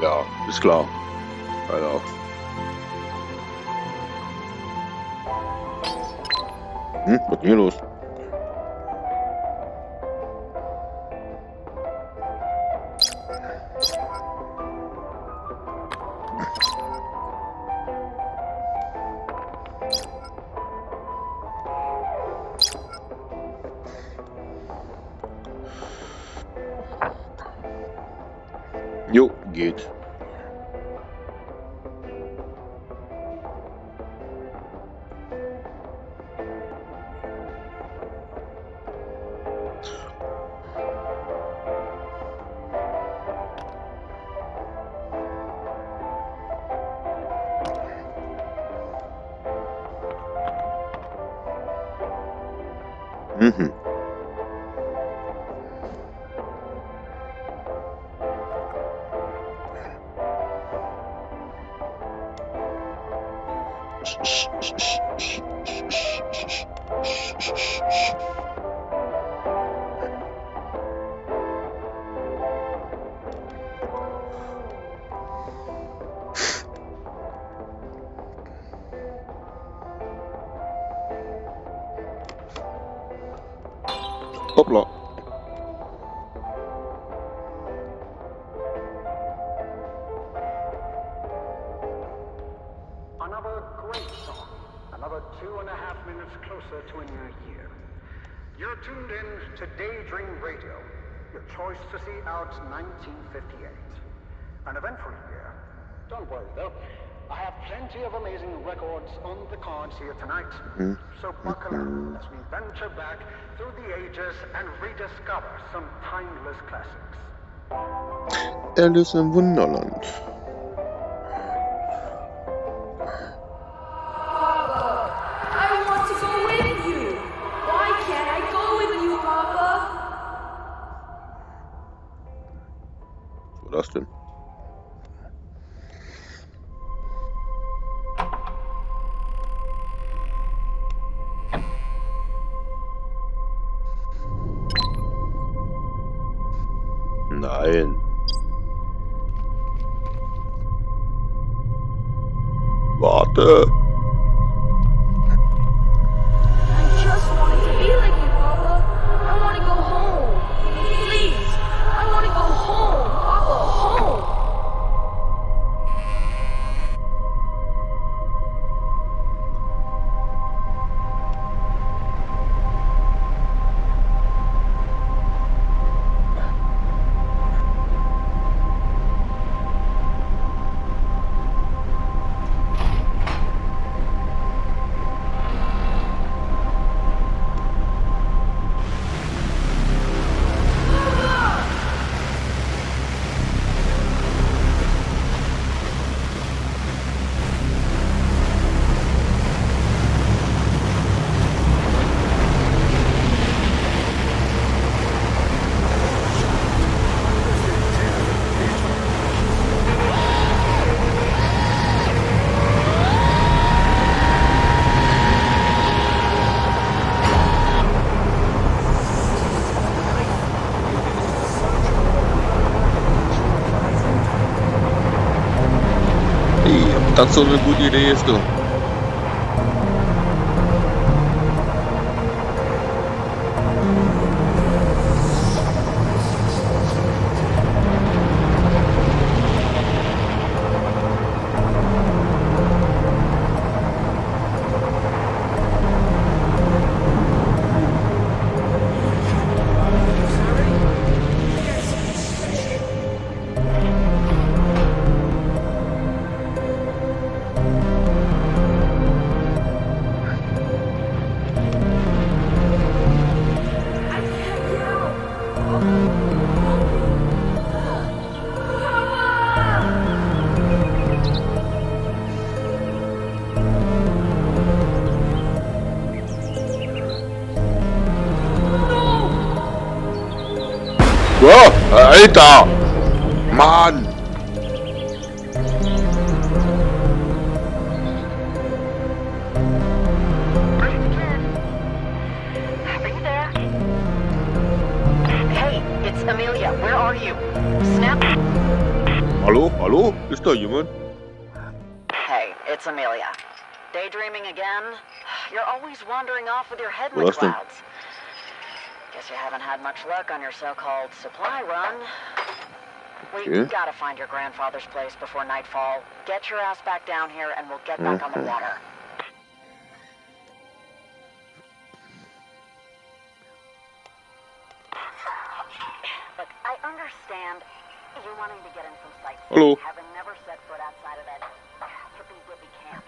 Ja, ist klar. Alter. Was ist denn hier los? Jo, geht. Mhm. Hoppla. Another great song. Another 2.5 minutes closer to a new year. You're tuned in to Daydream Radio, your choice to see out 1958. An eventful year. Don't worry though, I have plenty of amazing records on the cards here tonight. So buckle up as we venture back through the ages and rediscover some timeless classics. Alice im Wunderland. I want to go with you. Why can't I go with you, Papa? Was war das denn? Nein. Warte. I just wanted to be like you, Papa. I want to go home. Please. I want to go home, Papa, home. Ob das so eine gute Idee ist, du? I can't get out. Wow, Alter! Mann! Are you there? Hey, it's Amelia. Where are you? Snap. Hallo? Hallo? Ist da jemand? Hey, it's Amelia. Daydreaming again? You're always wandering off with your head in the Was denn? clouds. Guess you haven't had much luck on your so-called supply run. We Okay. gotta find your grandfather's place before nightfall. Get your ass back down here and we'll get back on the water. Look, I understand you wanting to get in some sightseeing, Hallo. having never set foot outside of that hippie-dippy camp.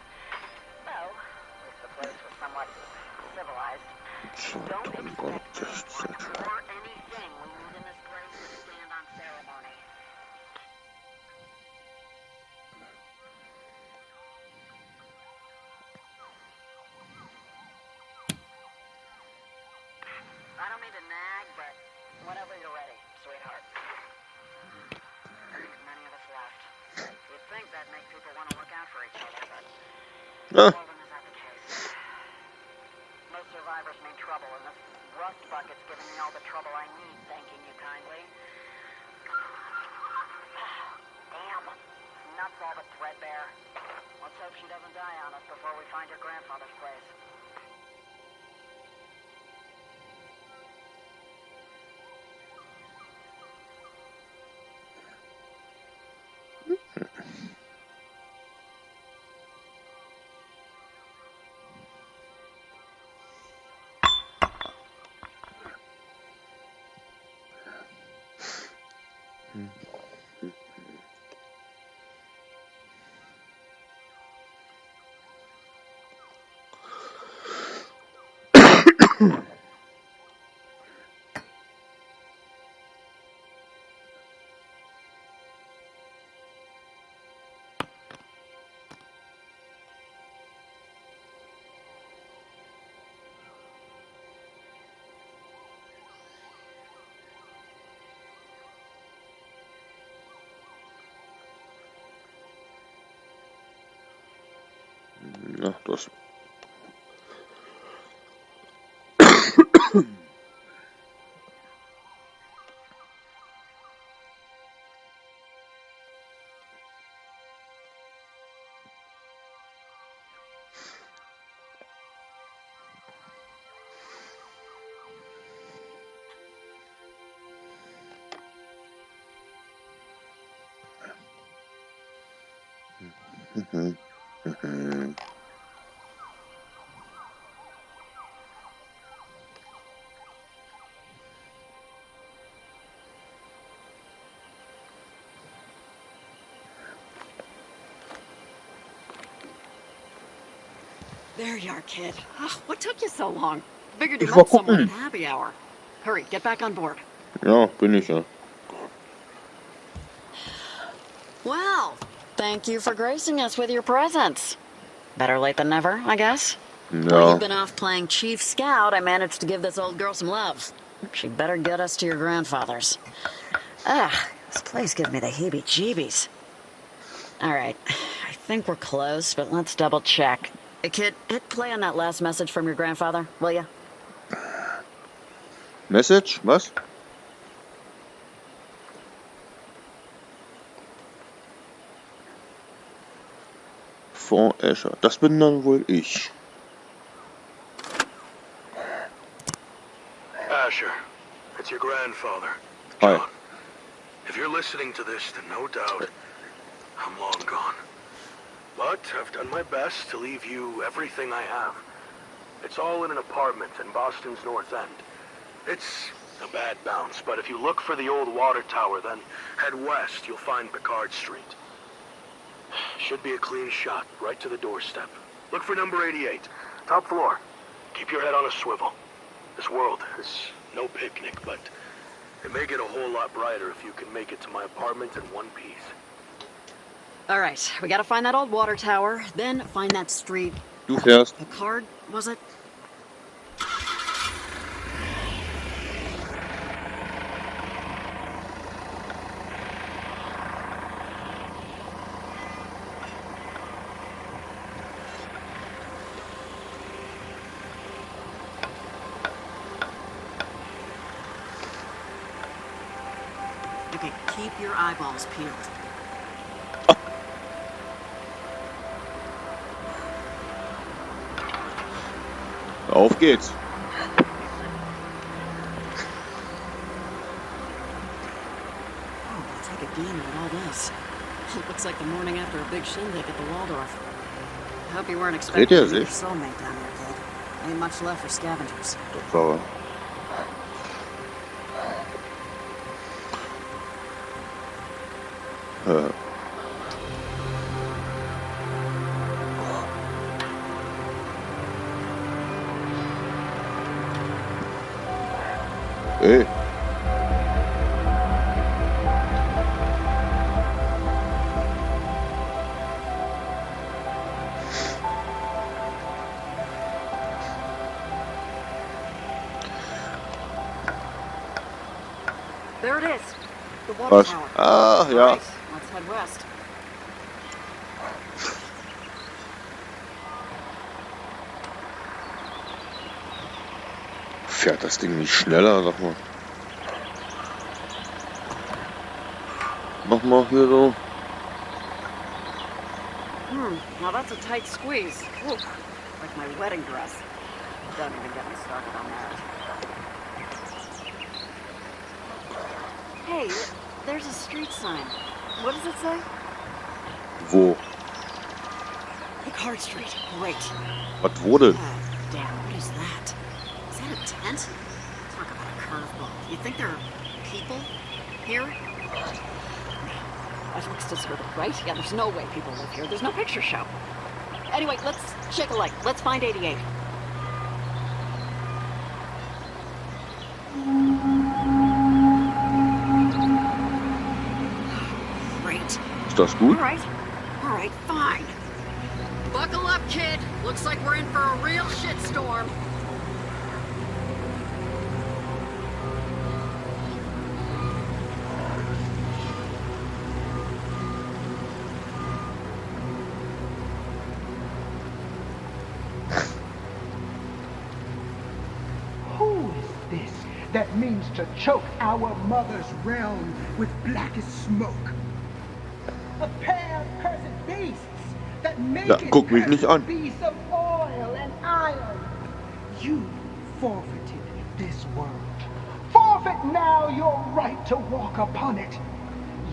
Well, at least the place was somewhat civilized. Don't expect me or anything we need in this place to stand on ceremony. I don't mean to nag, but whenever you're ready, sweetheart. There ain't many of us left. You'd think that'd make people want to look out for each other, but Ah, seldom is that the case. Most survivors mean trouble, and this rust bucket's giving me all the trouble I need, thanking you kindly. Damn. Nuts all but threadbare. Let's hope she doesn't die on us before we find your grandfather's place. na, das. Mhm. Mhm. There you are, kid. Ah, what took you so long? Figured you Ich war met someone gucken. at happy hour. Hurry, get back on board. Ja, bin ich ja. Well, thank you for gracing us with your presence. Better late than never, I guess. While Ja. you've been off playing Chief Scout, I managed to give this old girl some love. She'd better get us to your grandfather's. Ah, this place gives me the heebie-jeebies. All right, I think we're close, but let's double check. Hey, kid, hit play on that last message from your grandfather, will ya? Message? Was? Von Escher. Das bin dann wohl ich. Asher, it's your grandfather, Hi. John. If you're listening to this, then no doubt I'm long gone. But I've done my best to leave you everything I have. It's all in an apartment in Boston's North End. It's a bad bounce, but if you look for the old water tower, then head west, you'll find Picard Street. Should be a clean shot, right to the doorstep. Look for number 88, top floor. Keep your head on a swivel. This world is no picnic, but it may get a whole lot brighter if you can make it to my apartment in one piece. All right, we gotta find that old water tower, then find that street. Du fährst. Picard, was it? Okay, keep your eyeballs peeled. Auf geht's. Oh, let's take a gander at all this. It looks like the morning after a big shindig at the Waldorf. I hope you weren't expecting Seht ihr to meet your sich? soulmate down there, kid. Ain't much left for scavengers. Das war... Ey. There it is. The water Was? tower. Ah, ja. Right, let's head west. Fährt das Ding nicht schneller, sag mal. Mach mal hier so. Now that's a tight squeeze. Ooh, like my wedding dress. Don't even get me started on that. Hey, there's a street sign. What does it say? Wo? Picard Street. Great. Was wo denn? Damn, what is that? Is that a tent? Talk about a curveball. You think there are people here? That looks deserted, right? Yeah, there's no way people live here. There's no picture show. Anyway, let's shake a leg. Let's find 88. Great. Ist das gut? All right, fine. Buckle up, kid. Looks like we're in for a real shitstorm. Who is this that means to choke our mother's realm with blackest smoke? A pair of cursed beasts that make Ja, guck mich nicht an. beasts of oil and iron. You forfeited this world. Forfeit now your right to walk upon it.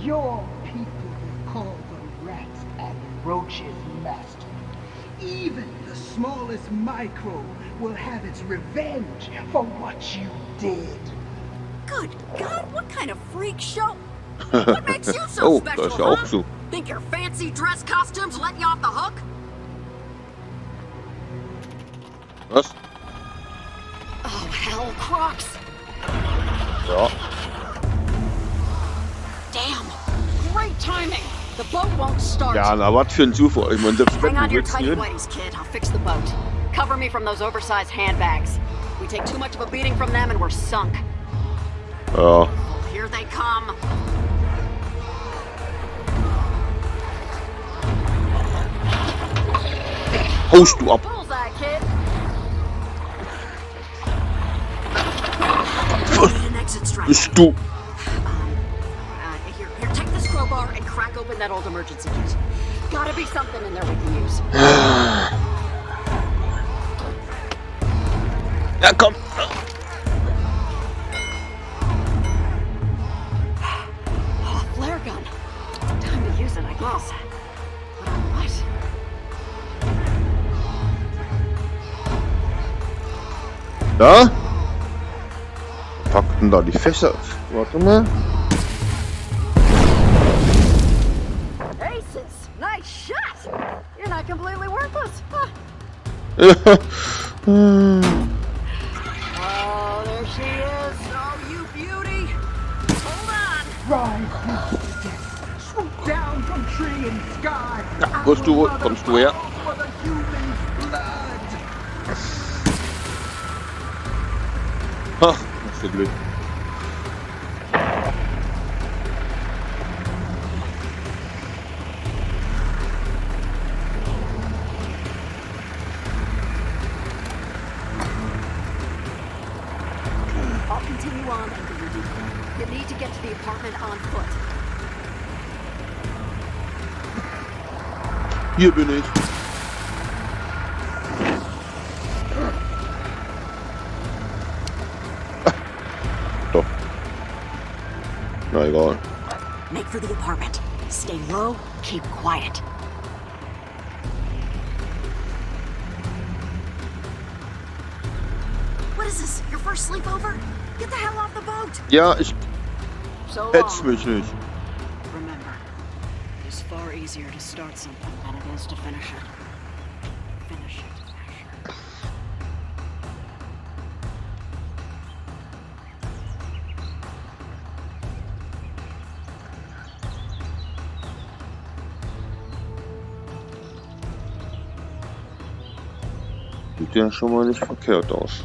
Your people will call the rats and roaches master. Even the smallest microbe will have its revenge for what you did. Good God, what kind of freak show? What makes you so Oh, special, das ist ja auch huh? so. Think your fancy dress costumes let you off the hook? Was? Oh, hell, Crocs. Ja. Damn. Great timing. The boat won't start. Ja, na was für ein Zufall. Ich meine, selbst wenn Hang on du to your willst tighty hier... whities, kid. I'll fix the boat. Cover me from those oversized handbags. We take too much of a beating from them and we're sunk. Ja. Oh, here they come. Haust du ab. Bullseye, kid. An exit strategy. Bist du... Here, take this crowbar and crack open that old emergency kit. Gotta be something in there we can use. Ja, komm. Oh, flare gun. Time to use it, I guess. But on what? Da? Packten da die Fässer. Warte mal. Aces! Nice shot! You're not completely worthless. Huh. Oh, there she is. Oh, you beauty. Hold on. Rise, you death. Swoop down from tree and sky. Ja, kommst du her? For the human's blood. Ach, hast du Glück. I'll continue on and give you detail. You need to get to the apartment on foot. Hier bin ich. Na egal. Make for the apartment. Stay low, keep quiet. What is this? Your first sleepover? Get the hell off the boat! Ja, ich So hetz long. mich nicht. Remember, it is far easier to start something than it is to finish it. Finish it, Asher. Sieht ja schon mal nicht verkehrt aus.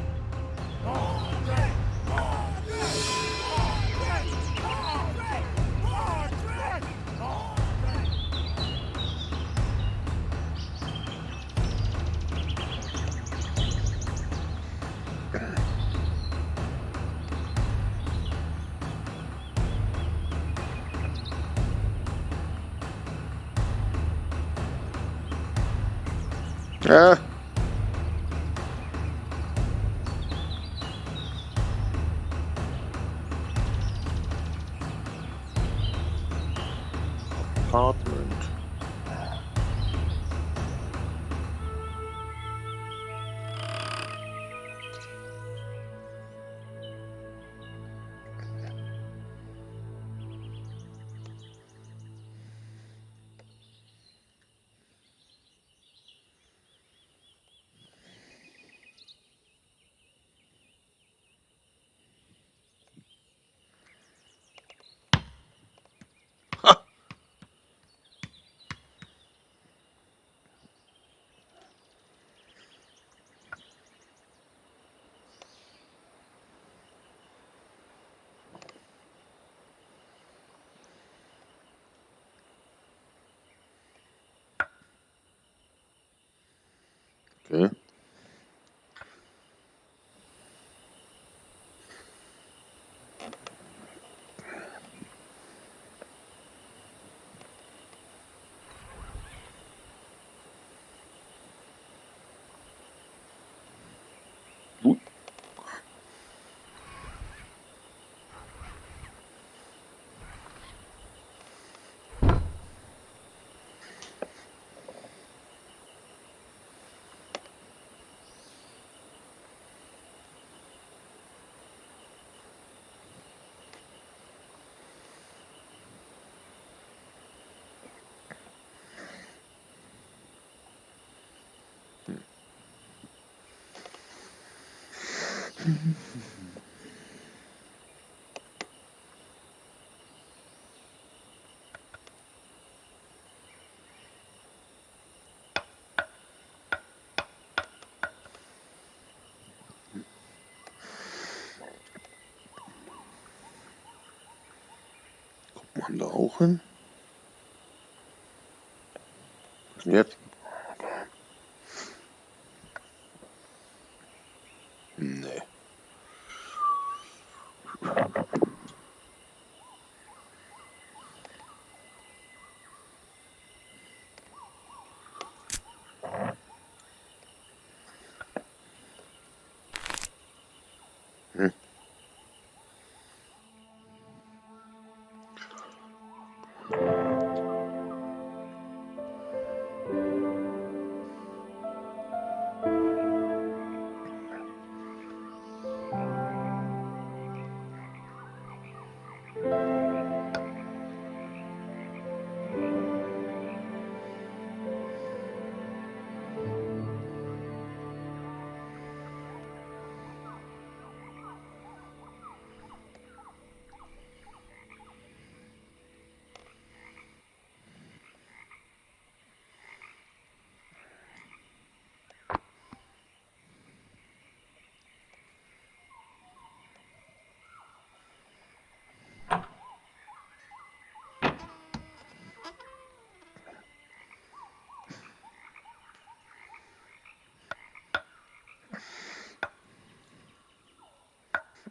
Ja. Apartment. Okay. Gut. Kommt man da auch hin? Was denn jetzt? Nee. Hm.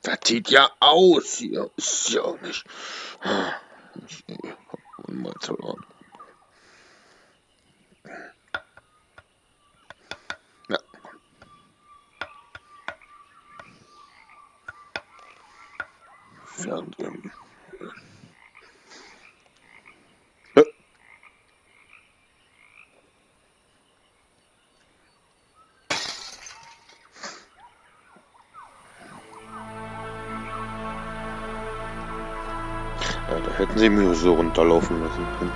Das sieht ja aus hier. Ist ja auch nicht. Ich hab mal verloren. Ja. Ferngeben. Ja, da hätten sie mir so runterlaufen lassen können.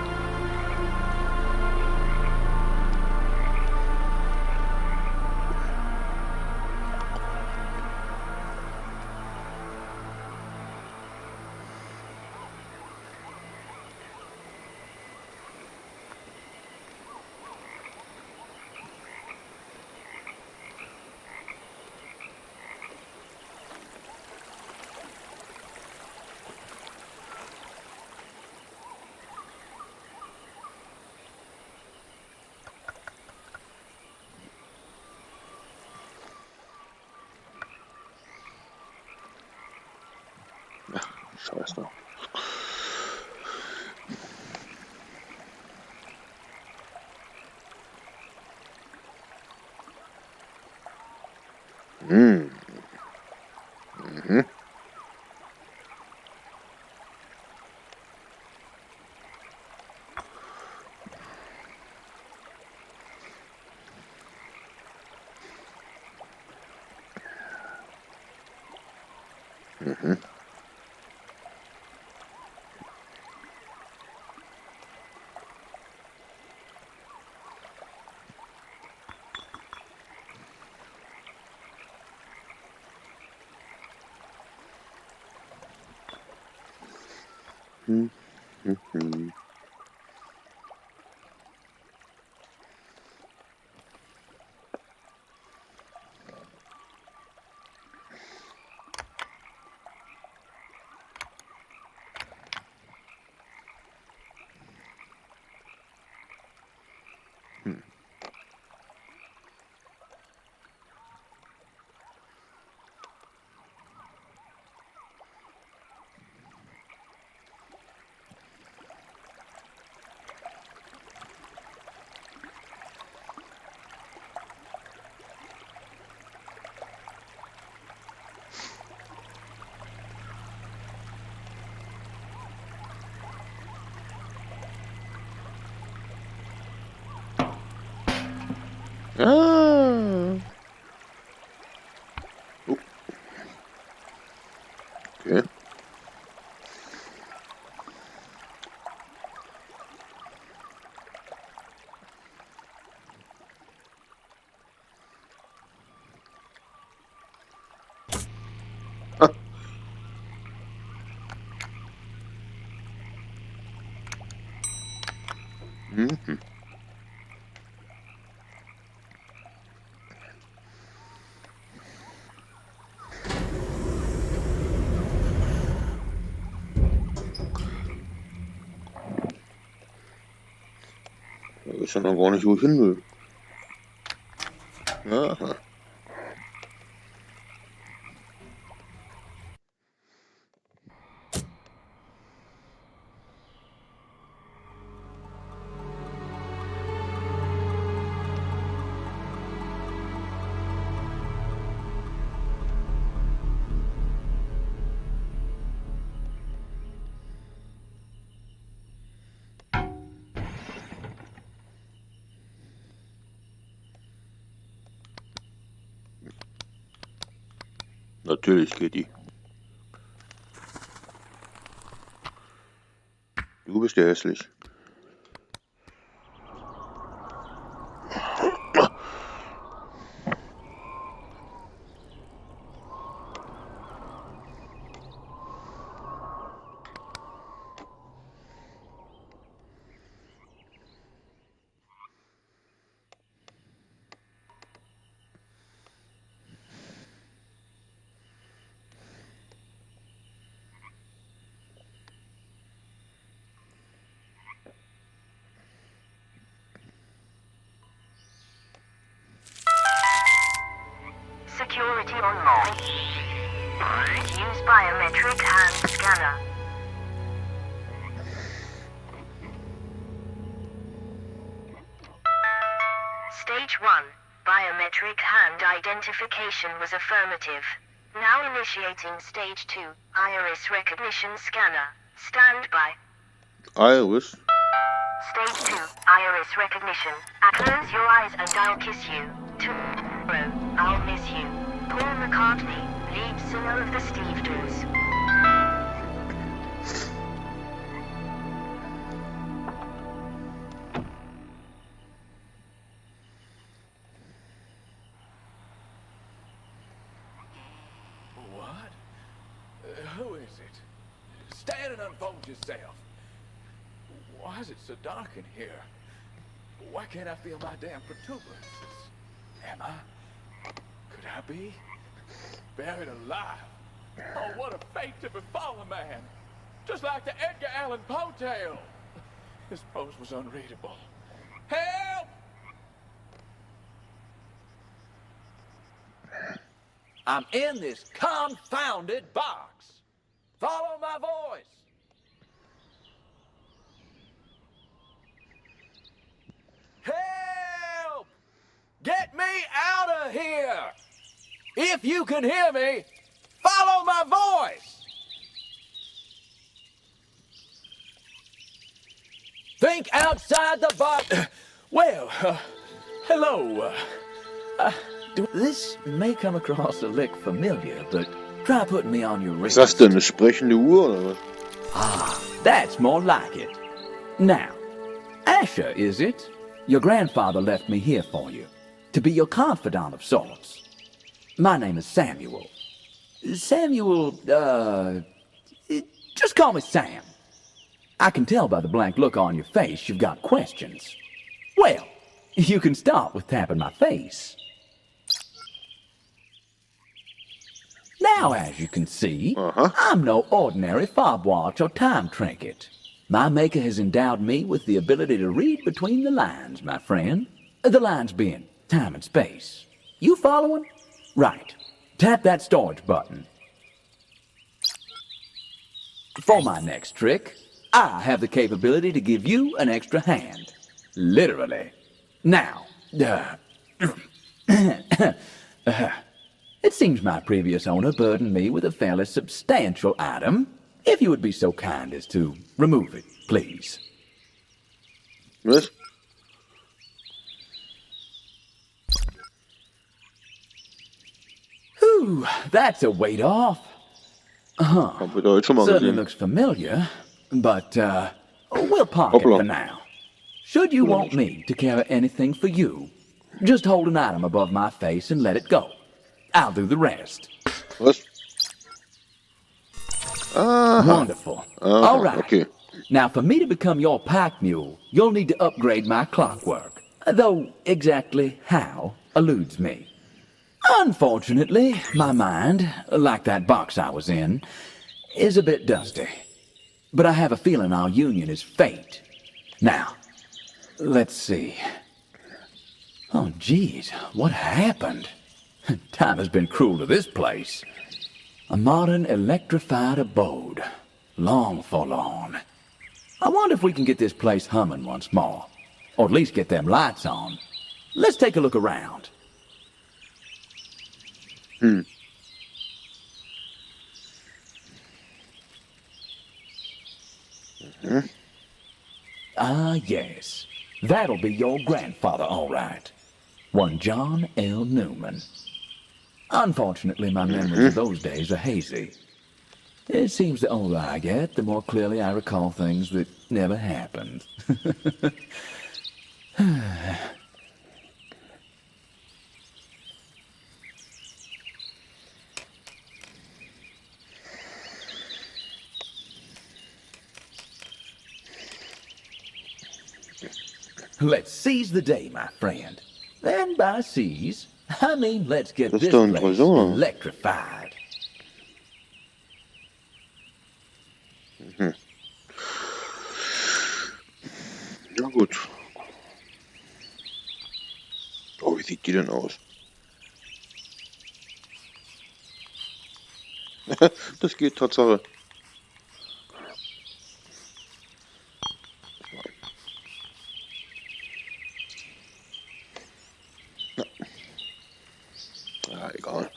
Scheiße. Mhm. Mhm. Mhm. Ah. Oh. Okay. Ah. Mhm. Da ist ja noch gar nicht, wo ich hin will. Aha. Natürlich geht die. Du bist ja hässlich. Security unlocked. Use biometric hand scanner. Stage 1. Biometric hand identification was affirmative. Now initiating Stage 2. Iris recognition scanner. Stand by. Iris? Stage 2. Iris recognition. Close your eyes and I'll kiss you. Tomorrow, I'll miss you. Paul McCartney, lead singer of the Steve Doors. stand and unfold yourself. Why is it so dark in here? Why can't I feel my damn protuberances? Am I? Could I be? Buried alive? Oh, what a fate to befall a man! Just like the Edgar Allan Poe tale! His prose was unreadable. Help! I'm in this confounded box. Follow my voice. Help! Get me out of here! If you can hear me, follow my voice! Think outside the box. Hello. This may come across a lick familiar, but try putting me on your Is wrist. das denn eine sprechende Uhr oder was? Ah, that's more like it. Now, Asher, is it? Your grandfather left me here for you, to be your confidant of sorts. My name is Samuel. Samuel, just call me Sam. I can tell by the blank look on your face you've got questions. Well, you can start with tapping my face. Now, as you can see, I'm no ordinary fob watch or time trinket. My maker has endowed me with the ability to read between the lines, my friend. The lines being time and space. You following? Right. Tap that storage button. For my next trick, I have the capability to give you an extra hand. Literally. Now, it seems my previous owner burdened me with a fairly substantial item. If you would be so kind as to remove it, please. Was? Whew, that's a weight off. Hab ich heute schon mal Certainly gesehen. looks familiar, but we'll park it Hoppla. for now. Should you want me to carry anything for you, just hold an item above my face and let it go. I'll do the rest. Was? Aha. Wonderful. Aha, All right. okay. Now, for me to become your pack mule, you'll need to upgrade my clockwork. Though exactly how eludes me. Unfortunately, my mind, like that box I was in, is a bit dusty. But I have a feeling our union is fate. Now, let's see. Oh, geez, what happened? Time has been cruel to this place. A modern electrified abode. Long forlorn. I wonder if we can get this place humming once more. Or at least get them lights on. Let's take a look around. Ah, yes. That'll be your grandfather, all right. One John L. Newman. Unfortunately, my memories of those days are hazy. It seems the older I get, the more clearly I recall things that never happened. Let's seize the day, my friend. And by seize, I mean let's get Das this ist doch place interessant. electrified. Na gut. Oh, wie sieht die denn aus? Das geht Tatsache. Ja, egal.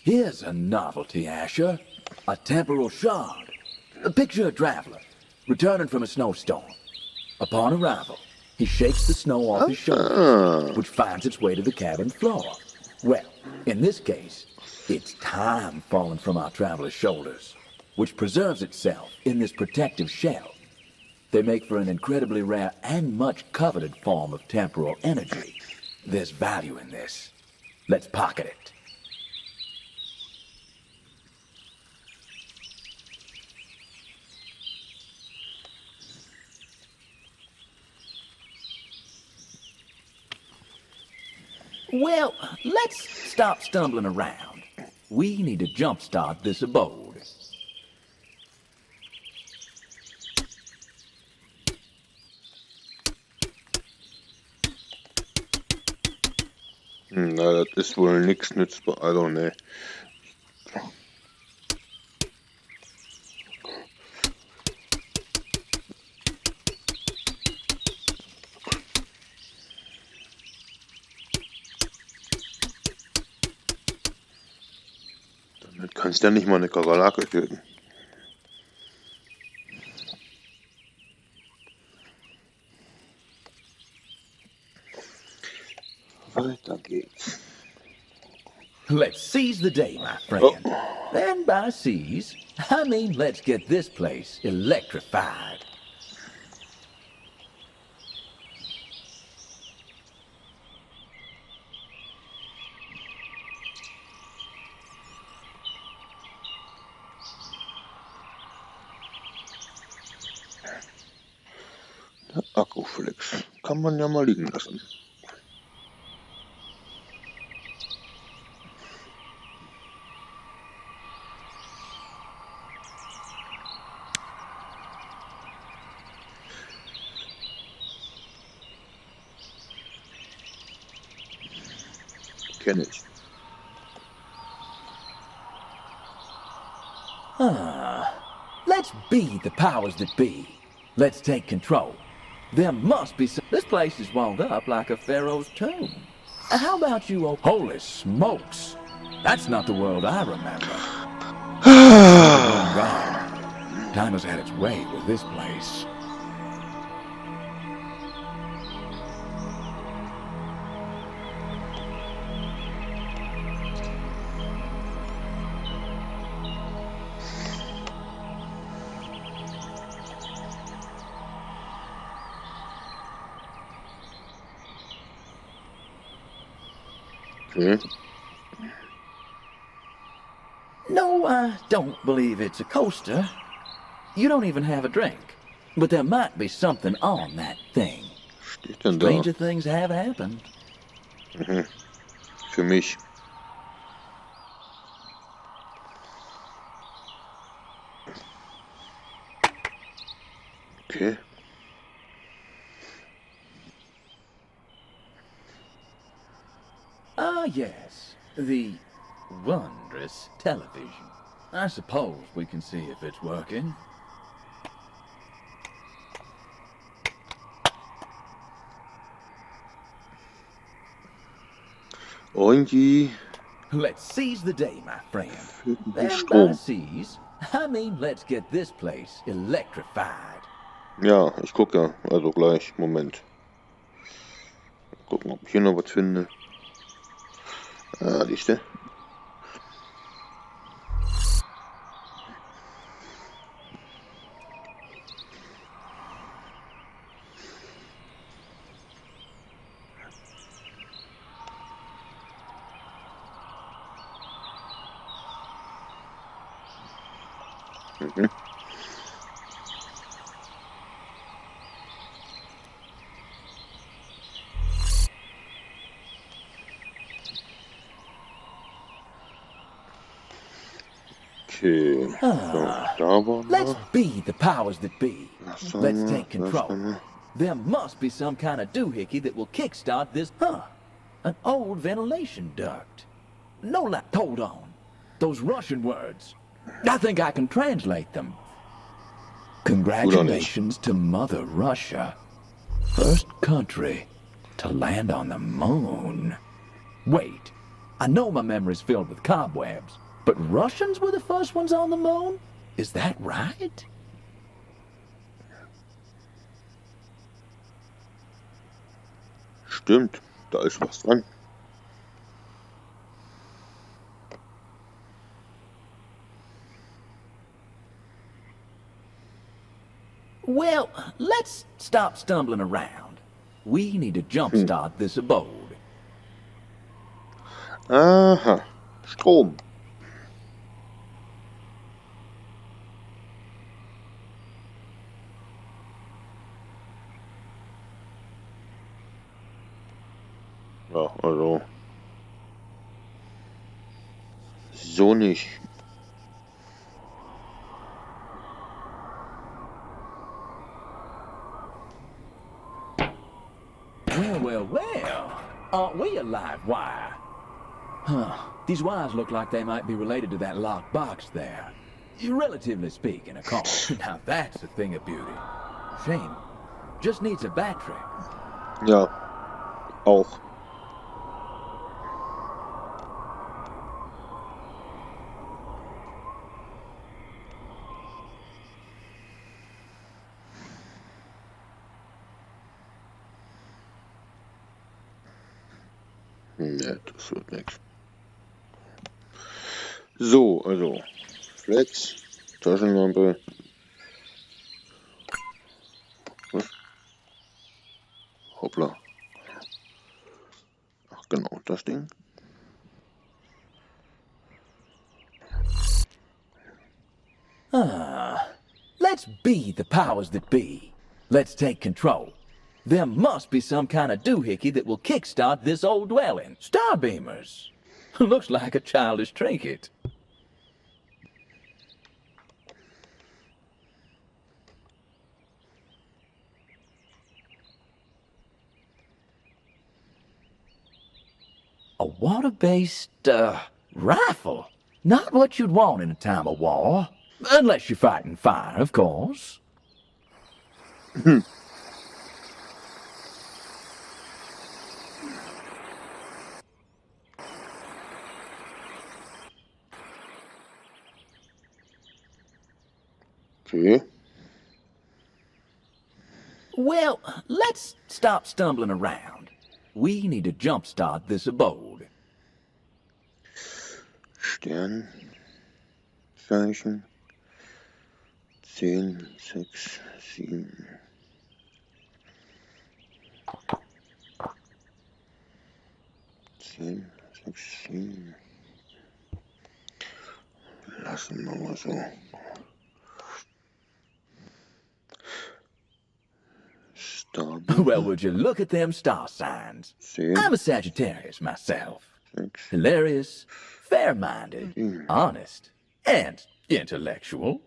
Here's a novelty, Asher. A temporal shard. Picture a traveler, returning from a snowstorm. Upon arrival, he shakes the snow off his shoulders, which finds its way to the cabin floor. Well, in this case, it's time falling from our traveler's shoulders, which preserves itself in this protective shell. They make for an incredibly rare and much coveted form of temporal energy. There's value in this. Let's pocket it. Well, let's stop stumbling around. We need to jumpstart this abode. Na, das ist wohl nichts nützbar. Also, ne. Damit kannst du ja nicht mal eine Kakerlake töten. Weiter geht's. Let's seize the day, my friend. And by seize, I mean let's get this place electrified. Der Akkuflex. Kann man ja mal liegen lassen. Kenn ich. Let's be the powers that be. Let's take control. There must be some... This place is walled up like a pharaoh's tomb. How about you... Holy smokes! That's not the world I remember. Oh, God. Time has had its way with this place. Okay. No, I don't believe it's a coaster. You don't even have a drink. But there might be something on that thing. Steht denn da? Stranger things have happened. Für mich. Okay. Ah, yes. The wondrous television. I suppose we can see if it's working. Irgendwie Let's seize the day, my friend. fehlt ein bisschen And by Strom. seize, I mean let's get this place electrified. Ja, ich gucke ja. Also gleich. Moment. Gucken, ob ich hier noch was finde. Ah, siehste. Okay. So, da waren Let's wir. be the powers that be. Das haben Let's wir, take das control. haben wir. There must be some kind of doohickey that will kickstart this. An old ventilation duct. No, hold on. Those Russian words. I think I can translate them. Congratulations to Mother Russia. First country to land on the moon. Wait, I know my memory's filled with cobwebs, but Russians were the first ones on the moon? Is that right? Stimmt, da ist was dran. Well, let's stop stumbling around. We need to jumpstart this abode. Aha. Strom. Ja, also. So nicht. Well. Aren't we a live wire? Huh. These wires look like they might be related to that locked box there. Relatively speaking, of course. Now that's a thing of beauty. Shame. Just needs a battery. Ja. Auch. Ne, das wird nichts. So, also Flex, Taschenlampe. Was? Hoppla. Ach genau, das Ding. Let's be the powers that be. Let's take control. There must be some kind of doohickey that will kickstart this old dwelling. Starbeamers. Looks like a childish trinket. A water-based, rifle. Not what you'd want in a time of war. Unless you're fighting fire, of course. Okay. Well, let's stop stumbling around. We need to jumpstart this abode. Stern. Zeichen. 10, 6, 7. Lassen wir mal so. Well, would you look at them star signs? 10. I'm a Sagittarius myself. 6. Hilarious, fair-minded, honest, and intellectual.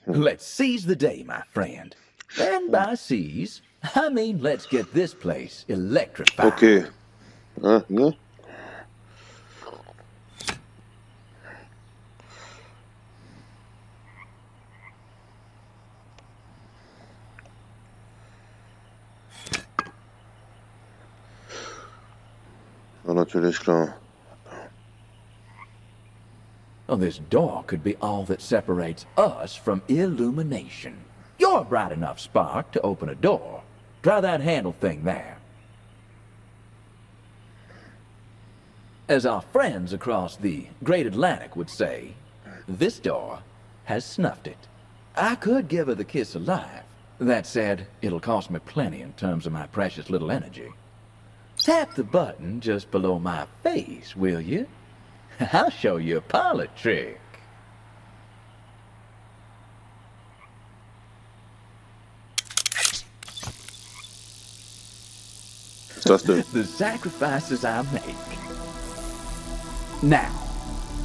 Let's seize the day, my friend. And by seize, I mean let's get this place electrified. Okay. Ne? War natürlich klar. Oh, this door could be all that separates us from illumination. You're a bright enough spark to open a door. Try that handle thing there. As our friends across the Great Atlantic would say, this door has snuffed it. I could give her the kiss alive. That said, it'll cost me plenty in terms of my precious little energy. Tap the button just below my face, will you? I'll show you a parlor trick. The sacrifices I make. Now,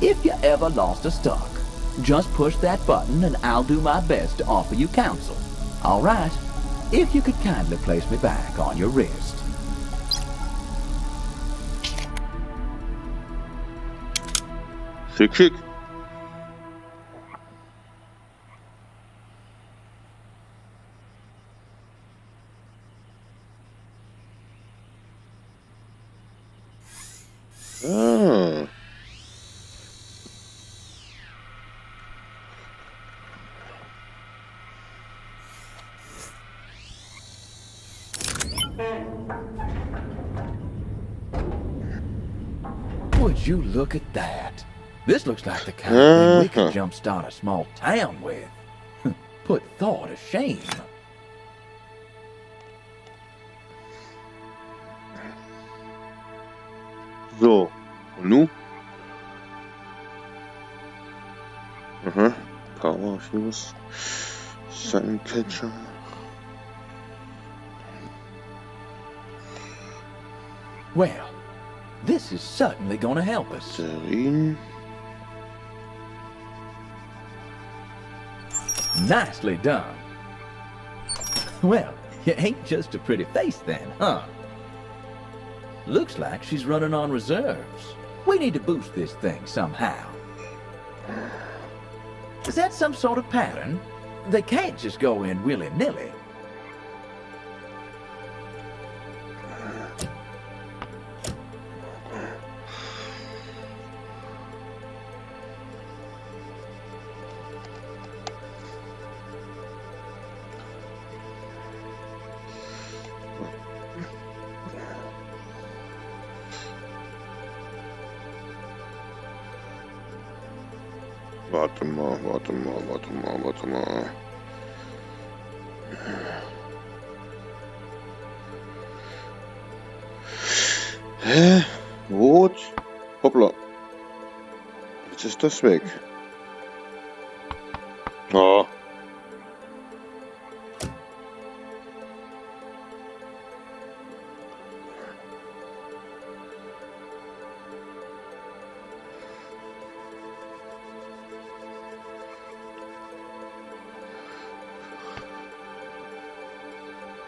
if you ever lost a stock, just push that button and I'll do my best to offer you counsel. All right, if you could kindly place me back on your wrist. Schick. Ah. Would you look at that? This looks like the kind of thing we could jumpstart a small town with. Put Thor to shame. So, und nu? Aha, Power Fuse, Suncatcher. Well, this is certainly gonna help us. Serin. Nicely done. Well, you ain't just a pretty face then, huh? Looks like she's running on reserves. We need to boost this thing somehow. Is that some sort of pattern? They can't just go in willy-nilly. Warte mal. Hä? Rot? Hoppla. Jetzt ist das weg. Oh.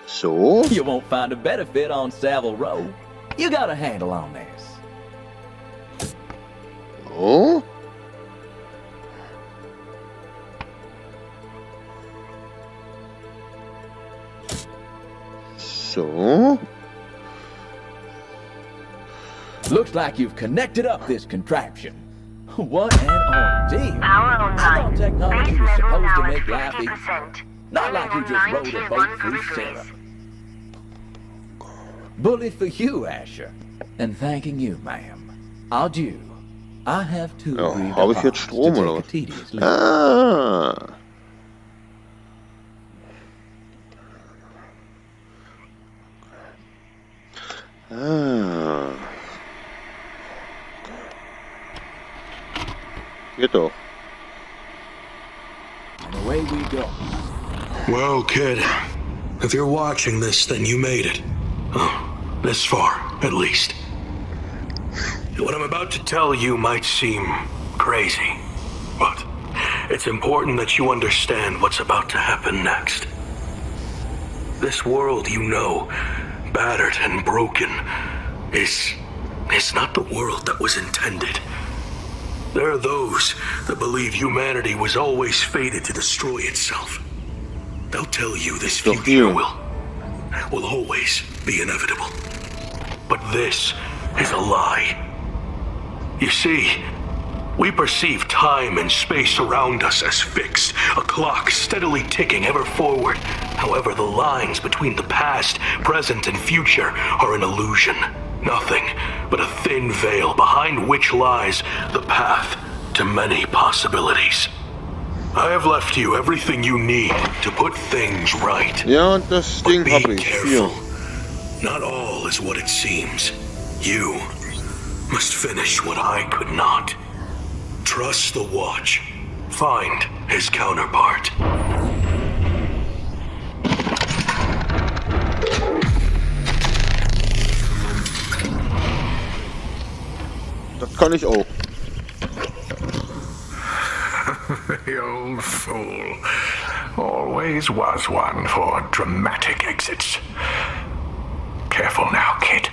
So? You won't find a better fit on Savile Row. You got a handle on this. Oh? So? Looks like you've connected up this contraption. What an ordeal. Power I thought online. technology was Base level supposed to now make at life easy. 50%. Not like you just rode a boat through Sarah. Bully for you, Asher. And thanking you, ma'am. Adieu. I have to Ja, breathe habe ich apart jetzt Strom to oder take was? a tedious leave. Ah. Ah. Geht doch. And away we go. Well, kid, if you're watching this, then you made it. Oh, this far, at least. What I'm about to tell you might seem crazy, but it's important that you understand what's about to happen next. This world you know, battered and broken, is not the world that was intended. There are those that believe humanity was always fated to destroy itself. They'll tell you this future will always be inevitable. But this is a lie. You see, we perceive time and space around us as fixed, a clock steadily ticking ever forward. However, the lines between the past, present, and future are an illusion. Nothing but a thin veil behind which lies the path to many possibilities. I have left you everything you need to put things right. Ja, das Ding But habe be ich. careful. Hier. Not all is what it seems. You must finish what I could not. Trust the Watch. Find his counterpart. Das kann ich auch. The old fool. Always was one for dramatic exits. Careful now, kid.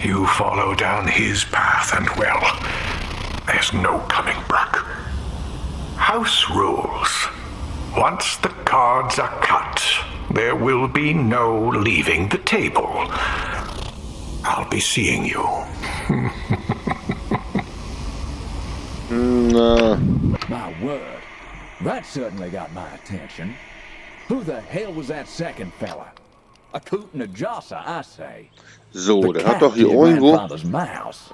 You follow down his path and, well, there's no coming back. House rules. Once the cards are cut, there will be no leaving the table. I'll be seeing you. My word. That certainly got my attention. Who the hell was that second fella? A coot and a josser, I say. So, The der hat cat doch to hier your irgendwo. grandfather's mouse.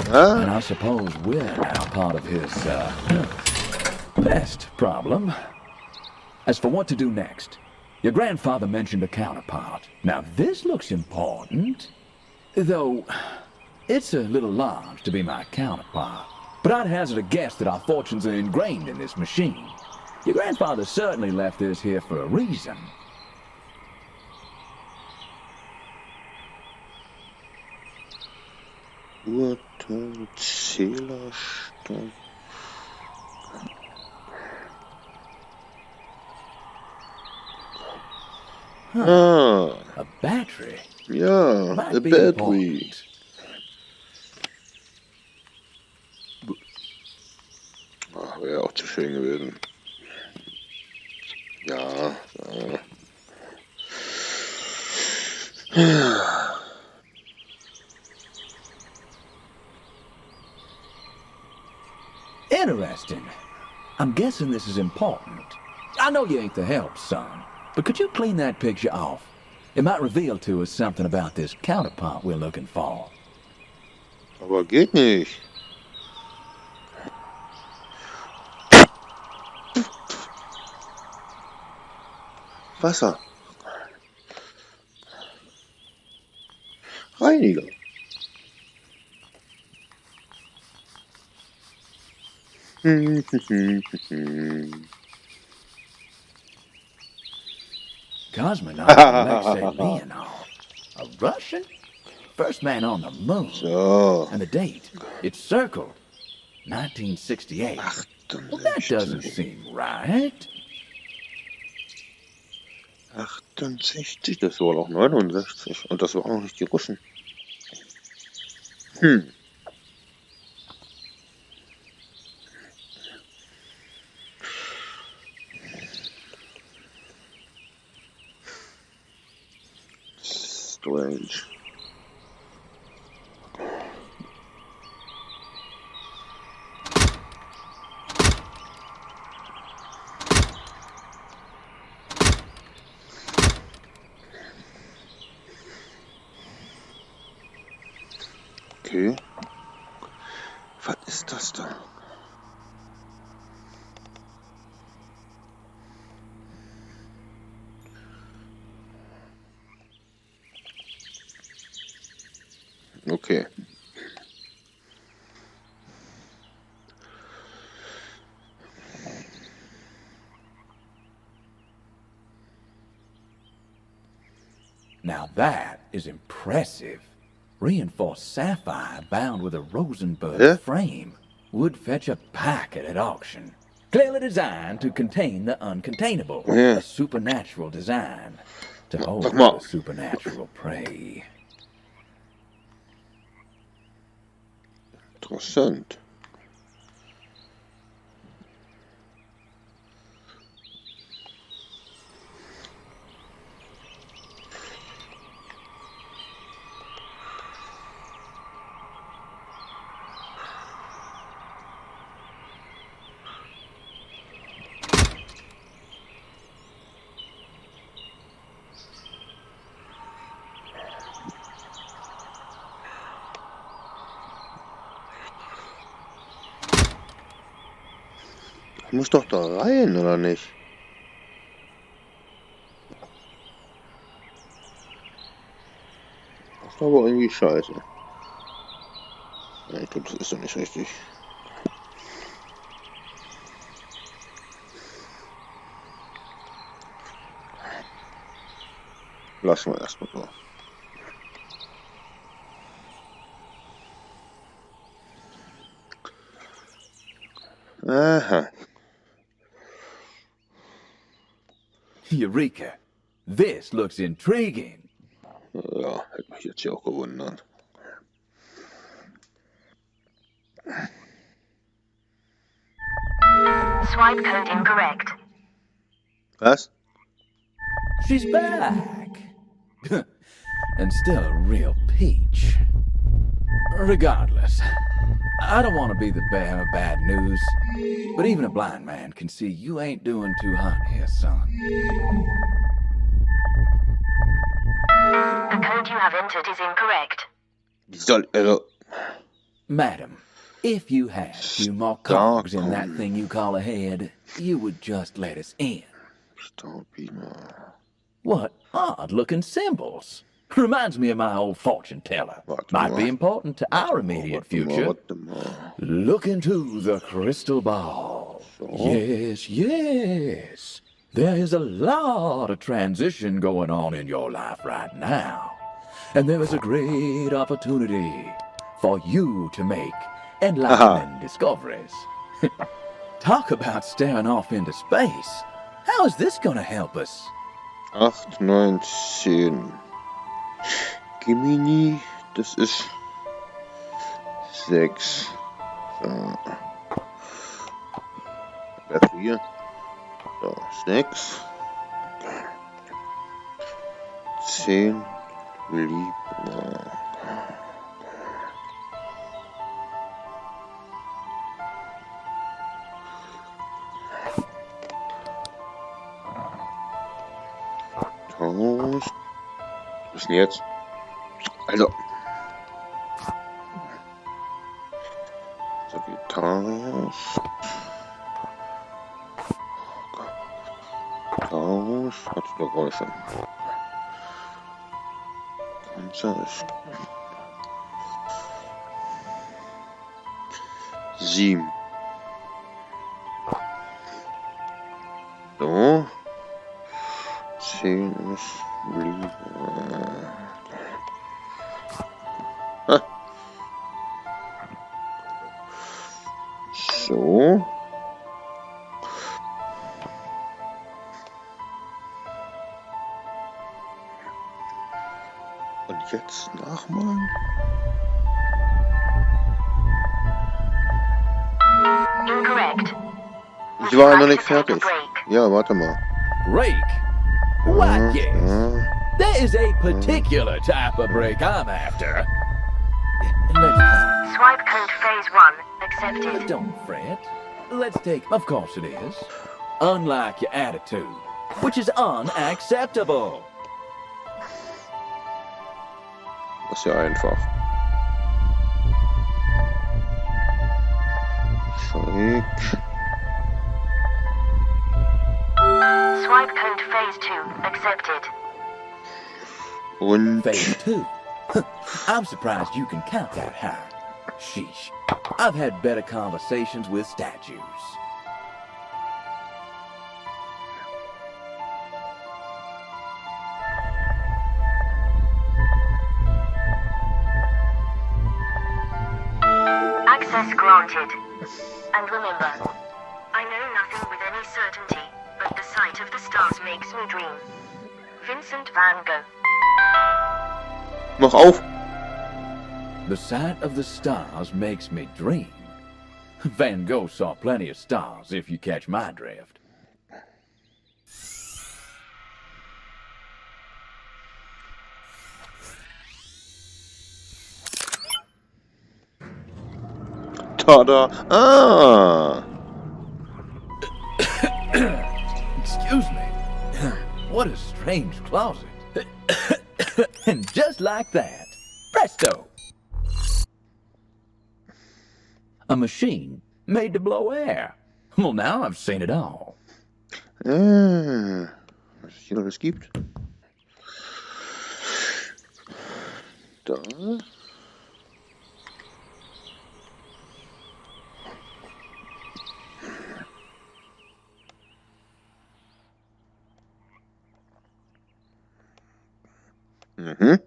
And I suppose we're now part of his, pest problem. As for what to do next, your grandfather mentioned a counterpart. Now this looks important, though it's a little large to be my counterpart. But I'd hazard a guess that our fortunes are ingrained in this machine. Your grandfather certainly left this here for a reason. Zählerstein. A battery? Ja, Might a be battery. important. Ach, wäre auch zu schön gewesen. Ja. Interesting. I'm guessing this is important. I know you ain't the help, son, but could you clean that picture off? It might reveal to us something about this counterpart we're looking for. Aber geht nicht. Wasser. Reiniger. Cosmonaut Alexei Leonov. A Russian? First man on the moon. So. And the date, it's circled. 1968. Well, that doesn't seem right. 68, das war doch 69. Und das waren auch nicht die Russen. Strange. Okay. Was ist das da? Okay. Now that is impressive. Reinforced sapphire bound with a Rosenberg frame would fetch a packet at auction. Clearly designed to contain the uncontainable. A supernatural design to hold the supernatural prey. Interessant. Muss doch da rein, oder nicht? Das ist aber irgendwie scheiße. Ja, ich glaube, das ist doch nicht richtig. Lassen wir erstmal so. Aha. Eureka! This looks intriguing. Ja, hätte mich jetzt ja auch gewundert. Swipe code incorrect. Was? She's back! And still a real peach. Regardless, I don't want to be the bearer of bad news, but even a blind man can see you ain't doing too hot here, son. The code you have entered is incorrect. Wie soll, also... Madam, if you had a few more cogs in that thing you call a head, you would just let us in. What odd-looking symbols. Reminds me of my old fortune teller. Might be important to our immediate future. Look into the crystal ball. Yes, yes. There is a lot of transition going on in your life right now. And there is a great opportunity for you to make enlightening discoveries. Talk about staring off into space. How is this gonna help us? 8, 9, 10. Gemini, das ist 6. So. Das hier. So, 6. 10. Lieb. Was ist denn jetzt? Also. Sagittarius. Taurus hat doch wohl schon. Cancer ist 7. So. 10 ist Liebe. So. Und jetzt nachmalen. Incorrect. Ich war noch nicht fertig. Ja, warte mal. Break? Why, yes. There is a particular type of break I'm after. Let's Swipe code phase 1 accepted. don't fret. Let's take... Of course it is. Unlike your attitude, which is unacceptable. Das ist ja einfach. Schräg. Swipe code phase 2 accepted. Und Phase 2. I'm surprised you can count that high. Sheesh. I've had better conversations with statues. Access granted. And remember, I know nothing with any certainty, but the sight of the stars makes me dream. Vincent van Gogh. mach auf. The sight of the stars makes me dream. Van Gogh saw plenty of stars, if you catch my drift. Tada. Ah. Excuse me. What a strange closet. And just like that, presto! A machine made to blow air. Well, now I've seen it all. Was es hier noch was gibt. Da. Mhm.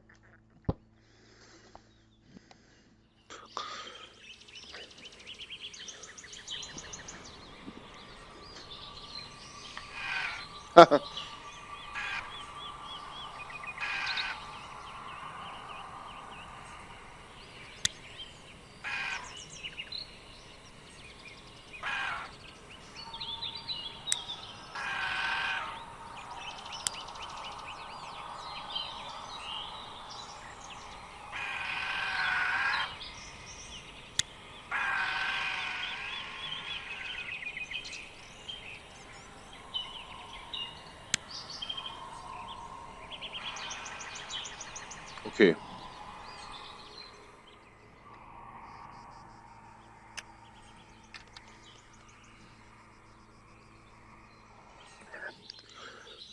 Okay.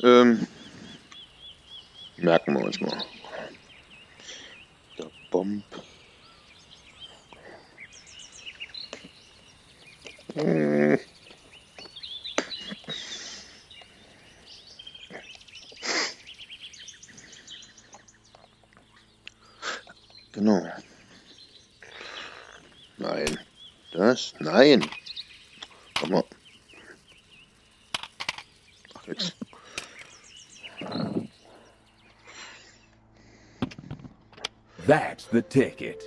Merken wir uns mal. Der Bomb. Genau. Nein. Das? Nein. Komm mal. Ach, jetzt. That's the ticket.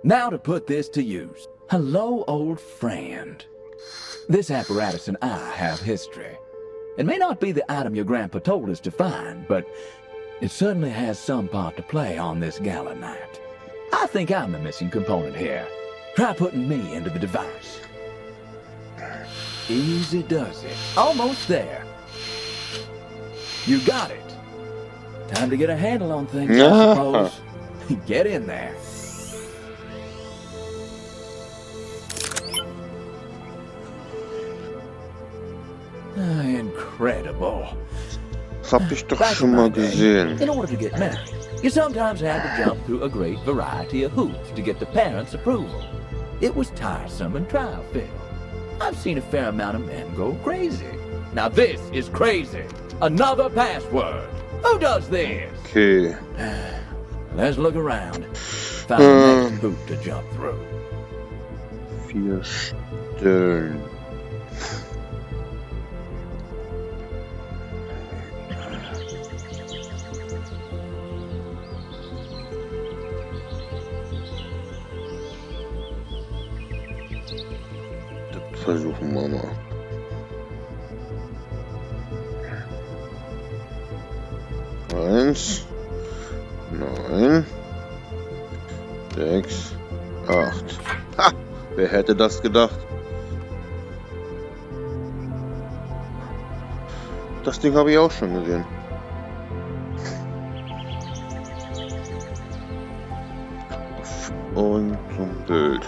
Now to put this to use. Hello, old friend. This apparatus and I have history. It may not be the item your grandpa told us to find, but it certainly has some part to play on this gala night. I think I'm the missing component here. Try putting me into the device. Easy does it. Almost there. You got it. Time to get a handle on things, I suppose. Get in there. Incredible. Das hab ich doch schon mal gesehen. In order to get married, you sometimes had to jump through a great variety of hoops to get the parents' approval. It was tiresome and trial-filled. I've seen a fair amount of men go crazy. Now this is crazy. Another password. Who does this? Okay. Let's look around. Find the next hoop to jump through. 4 Stellen. Das versuchen wir mal. Eins, 9, 6, 8. Ha! Wer hätte das gedacht? Das Ding habe ich auch schon gesehen. Und zum Bild.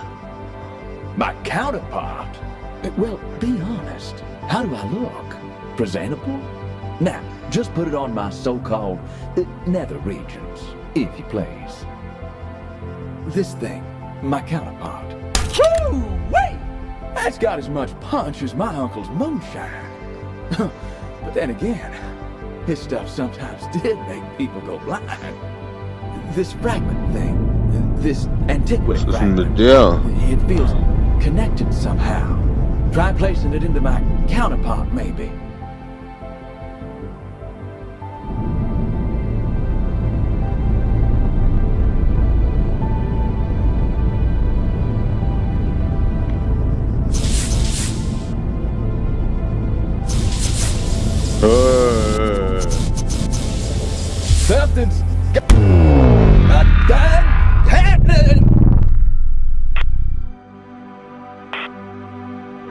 My counterpart? Well, be honest. How do I look? Presentable? Now, just put it on my so-called nether regions, if you please. This thing, my counterpart. Woo! Wait! That's got as much punch as my uncle's moonshine. But then again, his stuff sometimes did make people go blind. This fragment thing, this antiquity fragment, it feels connected somehow. Try placing it into my counterpart, maybe. Something's happening.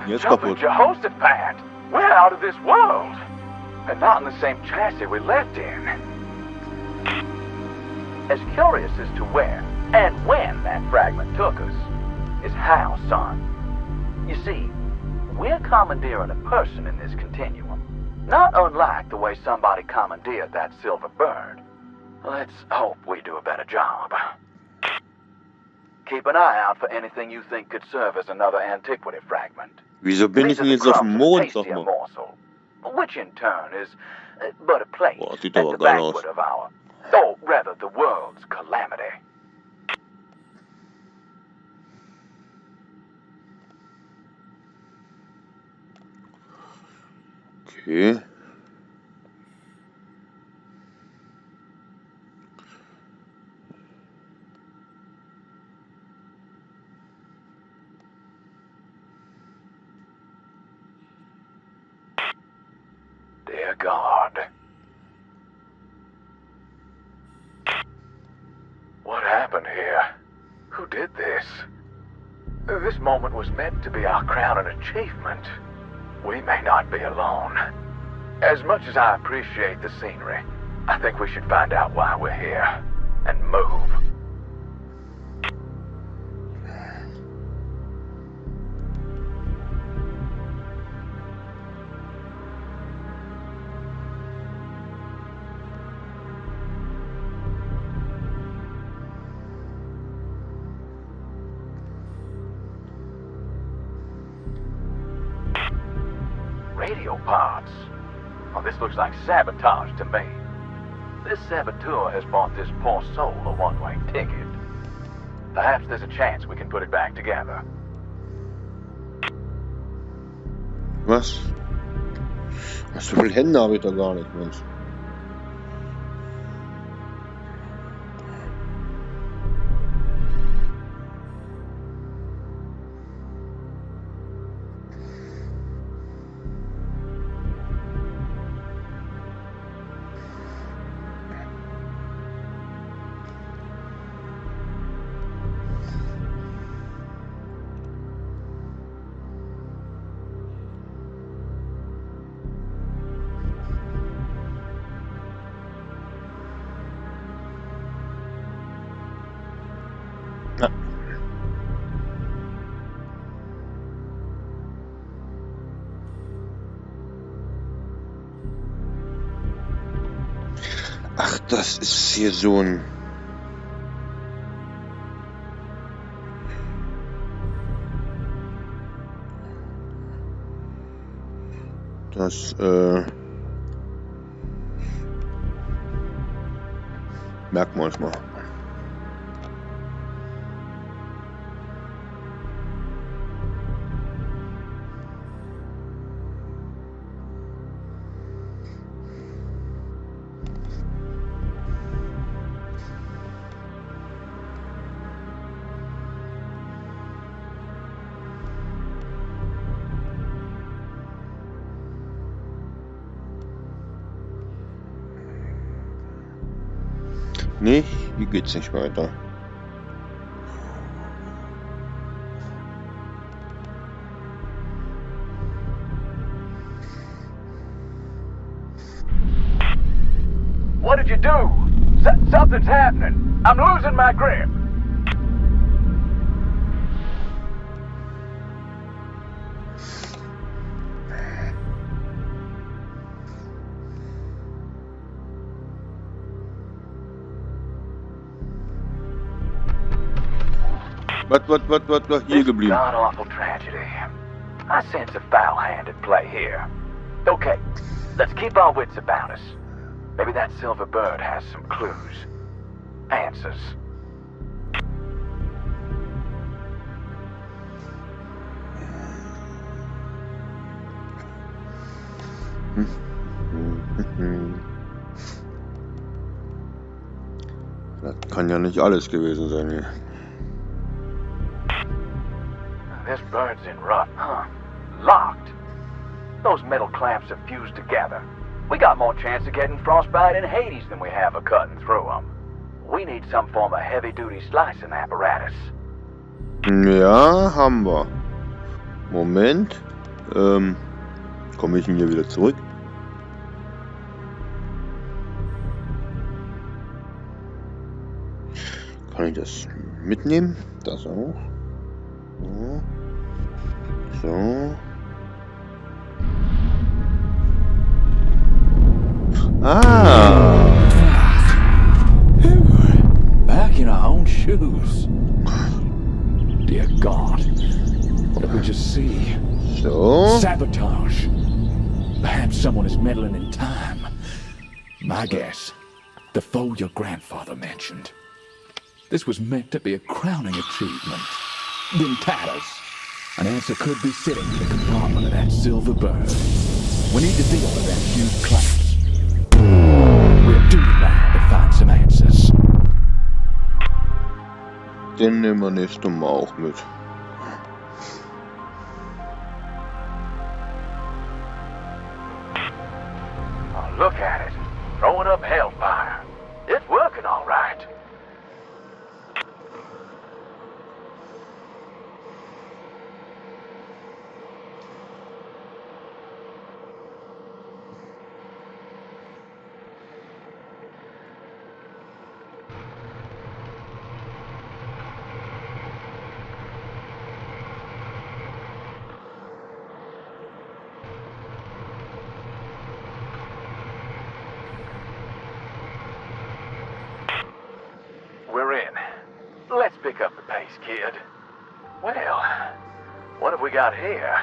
Jetzt Jumping kaputt. Jehoshaphat! We're out of this world! And not in the same chassis we left in. As curious as to where and when that fragment took us is how, son. You see, we're commandeering a person in this continuum. Not unlike the way somebody commandeered that silver bird. Let's hope we do a better job. Keep an eye out for anything you think could serve as another antiquity fragment. Wieso bin ich denn jetzt auf dem Mond, sag mal? Morsel, which in turn is but a plate Boah, at sieht the aber geil aus. banquet of our, or rather the world's calamity. Okay. Dear God. What happened here? Who did this? This moment was meant to be our crowning achievement. We may not be alone. As much as I appreciate the scenery, I think we should find out why we're here and move. radio parts. Well, this looks like sabotage to me. This saboteur has bought this poor soul a one-way ticket. Perhaps there's a chance we can put it back together. Was? So viele Hände habe ich da gar nicht, Mensch. Ach, das ist hier so ein... Das, merken wir uns mal. Nee, hier geht's nicht weiter. What did you do? Something's happening. I'm losing my grip. Was hier geblieben? God-awful tragedy. I sense a foul hand at play here. Okay, let's keep our wits about us. Maybe that silver bird has some clues. Answers. Das kann ja nicht alles gewesen sein hier. This bird's in rut, huh? Locked. Those metal clamps have fused together. We got more chance of getting frostbite in Hades than we have of cutting through them. We need some form of heavy-duty slicing apparatus. Ja, haben wir. Moment. Komme ich denn hier wieder zurück? Kann ich das mitnehmen? Das auch. So. So. Ah! Back in our own shoes. Dear God, what did we just see? So. Sabotage. Perhaps someone is meddling in time. My guess, the foe your grandfather mentioned. This was meant to be a crowning achievement. In tatters. An answer could be sitting in the compartment of that silver bird. We need to deal with that huge clamps. We're due now to find some answers. Den nehmen wir nächstes Mal auch mit. Oh, look at it. Throwing up hellfire. It's working all right. We're in. Let's pick up the pace, kid. Well, what have we got here?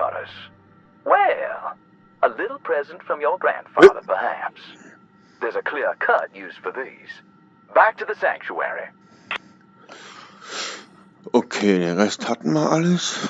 cutters. Well, a little present from your grandfather, perhaps. There's a clear cut used for these. Back to the sanctuary. Okay, den Rest hatten wir alles.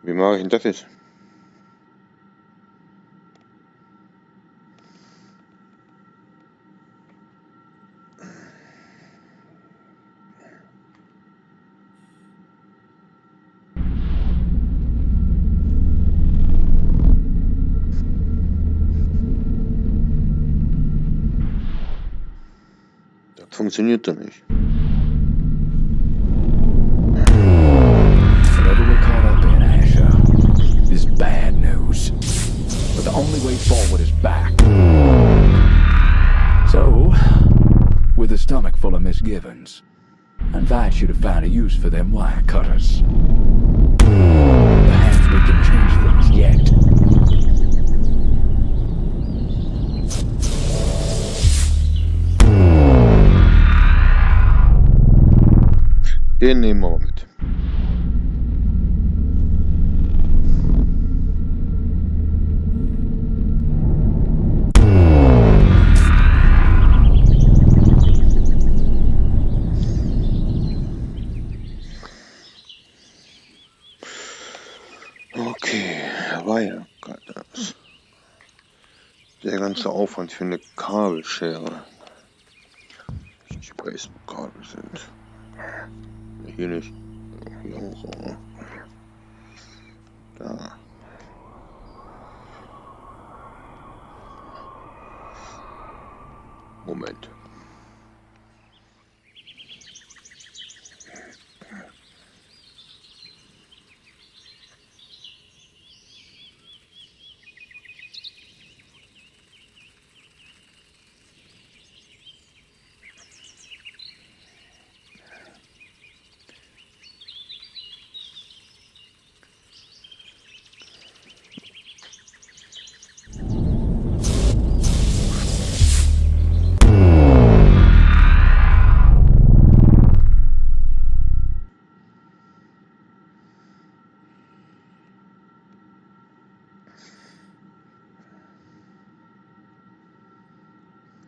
Wie mache ich denn das jetzt? Das funktioniert doch nicht. Whatever we're caught up in, Asher, is bad news. But the only way forward is back. So, with a stomach full of misgivings, I invite you to find a use for them wire cutters. Perhaps we can change things yet. Den nehmen wir mal mit. Okay, Wire Cutters. Der ganze Aufwand für eine Kabelschere. Die Space-Kabel sind. Hier nicht. Hier auch. Da. Moment.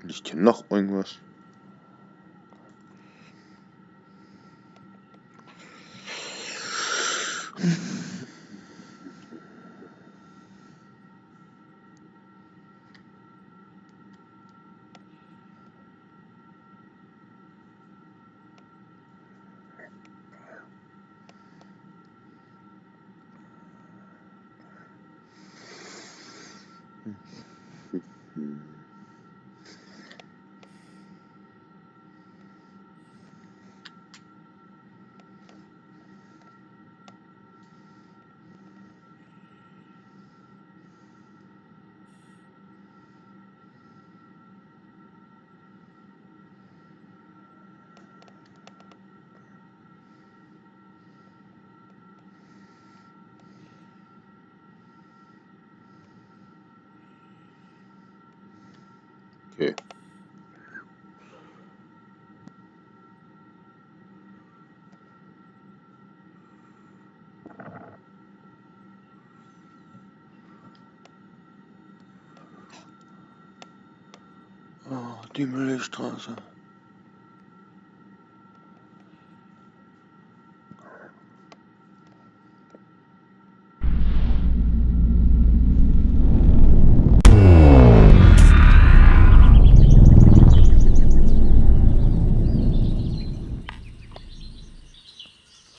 Liegt hier noch irgendwas? Okay. Oh, die Milchstraße.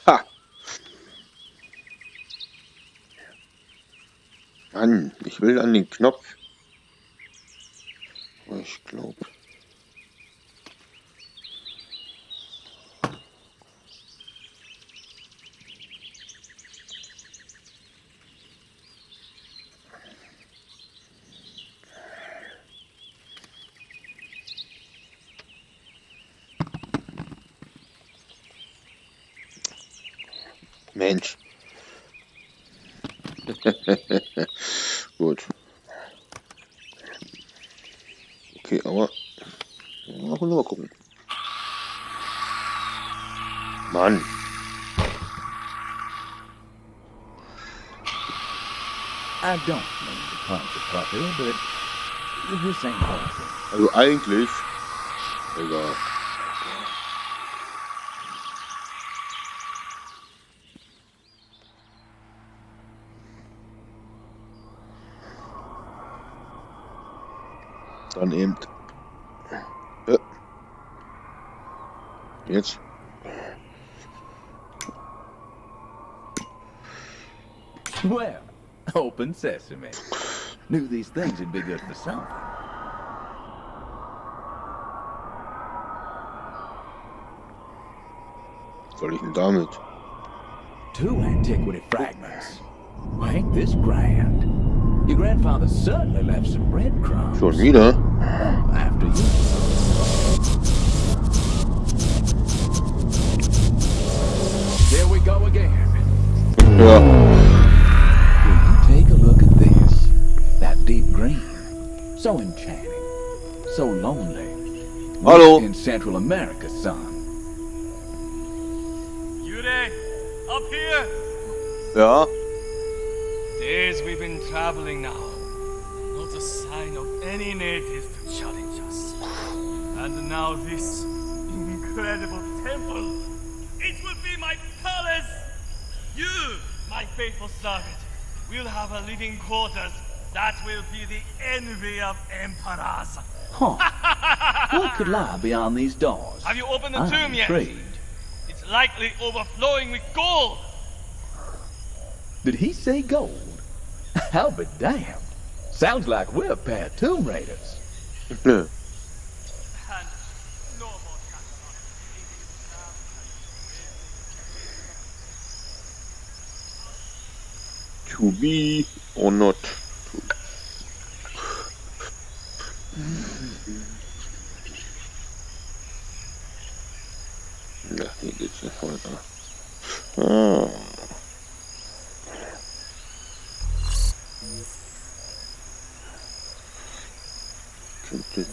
Ha! Mann, ich will an den Knopf. Ich glaube. Mensch. Gut. Okay, aber noch mal gucken. Mann. I don't mean to punch a puppy, but this ain't helpful. Also eigentlich. Egal. Dann eben. Jetzt. Well, open sesame. Knew these things would be good for something. Was soll ich denn damit? 2 antiquity fragments. Well, ain't this grand? Your grandfather certainly left some breadcrumbs. Schon wieder? After you. There we go again. Ja. Will you take a look at this? That deep green. So enchanting. So lonely. Hallo. In Central America, son. Yure, up here! Ja. Days we've been traveling now. Not a sign of any natives to challenge us. And now this incredible temple. It will be my palace! You, my faithful servant, will have a living quarters that will be the envy of emperors. Huh. What could lie beyond these doors? Have you opened the I'm tomb yet? intrigued. It's likely overflowing with gold. Did he say gold? I'll be damned. Sounds like we're a pair of tomb raiders. And no more To be or not to. Ja, hier geht's nicht weiter. Ah. Könnte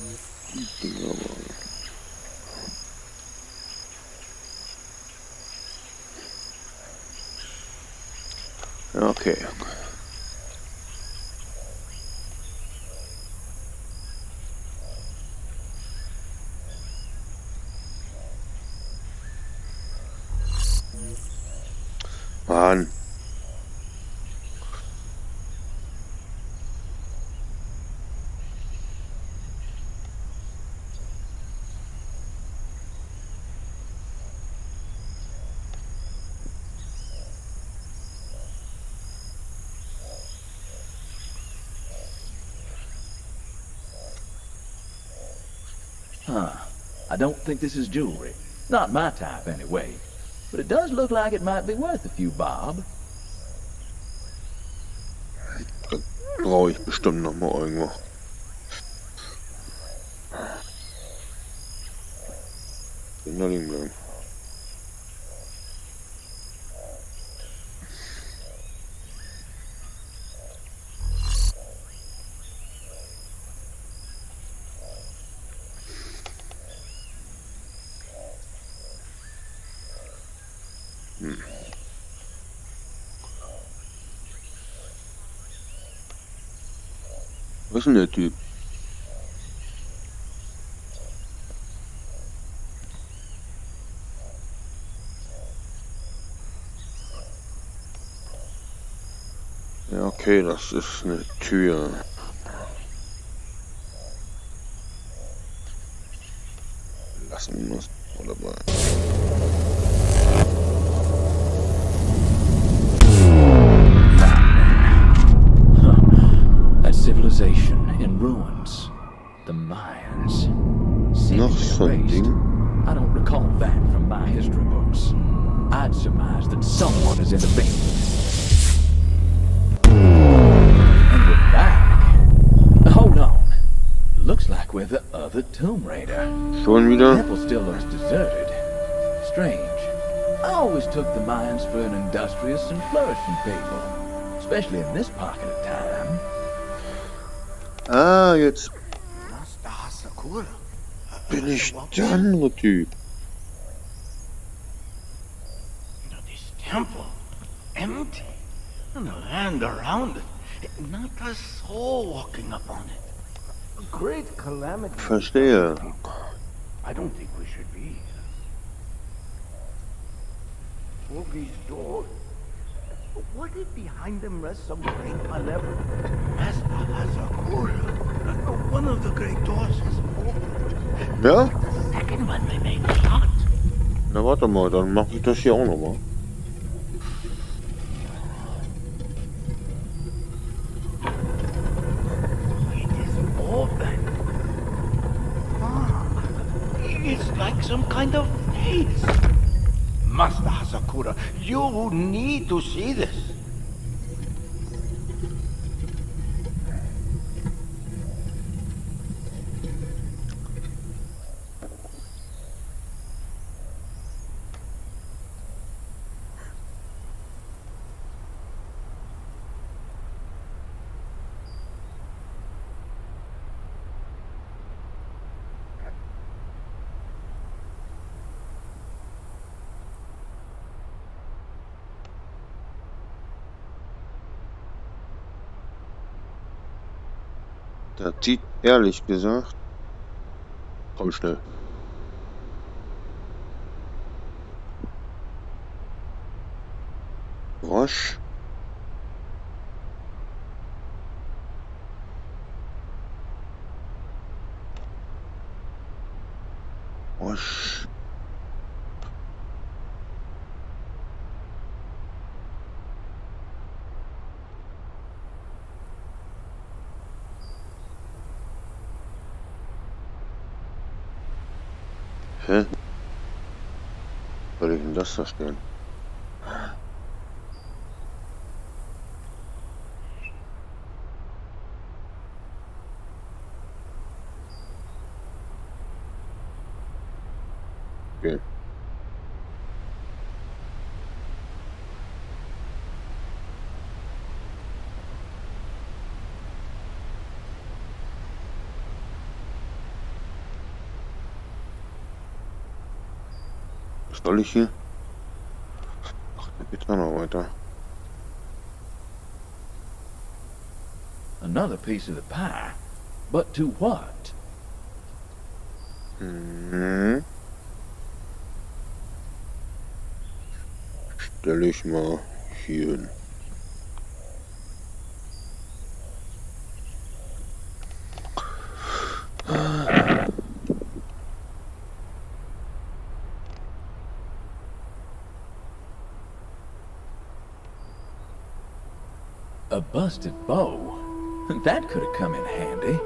die Dinger machen. Ja, okay. Mann. Huh. I don't think this is jewelry. Not my type, anyway. But it does look like it might be worth a few bob. Brauche ich bestimmt noch mal irgendwo. Bin da liegen bleiben. Was ist denn der Typ? Ja, okay, das ist eine Tür. Lassen wir uns mal dabei. Civilization in ruins. The Mayans. Noch so ein Ding. I don't recall that from my history books. I'd surmise that someone is in the bin. And we're back. Hold on. Looks like we're the other Tomb Raider. Schon wieder? The temple still looks deserted. Strange. I always took the mines for an industrious and flourishing people, especially in this pocket of time. Ah, jetzt bin ich der andere Typ. This temple, empty, and the land around it, not a soul walking upon it. A great calamity. Verstehe. I don't think we should be here. All these doors. What if behind them rests some great malevolent Master Hazakura? One of the great doors is open. Ja? The second one remains shut. Na warte mal, dann mache ich das hier auch nochmal. It is open. Ah, it's like some kind of face. Master Hazakura, you need to see this. Das sieht ehrlich gesagt. Komm schnell. Wasch. Wasch. Hä? Soll ich denn das da stellen? Okay. Was soll ich hier? Ach, da geht's auch noch weiter. Another piece of the pie. But to what? Stelle ich mal hier hin. A busted bow? That could have come in handy.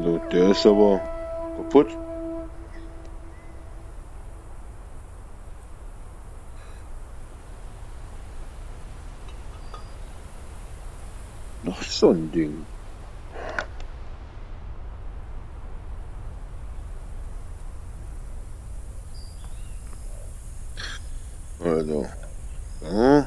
So, der ist aber kaputt. Noch so ein Ding. Also. Ja.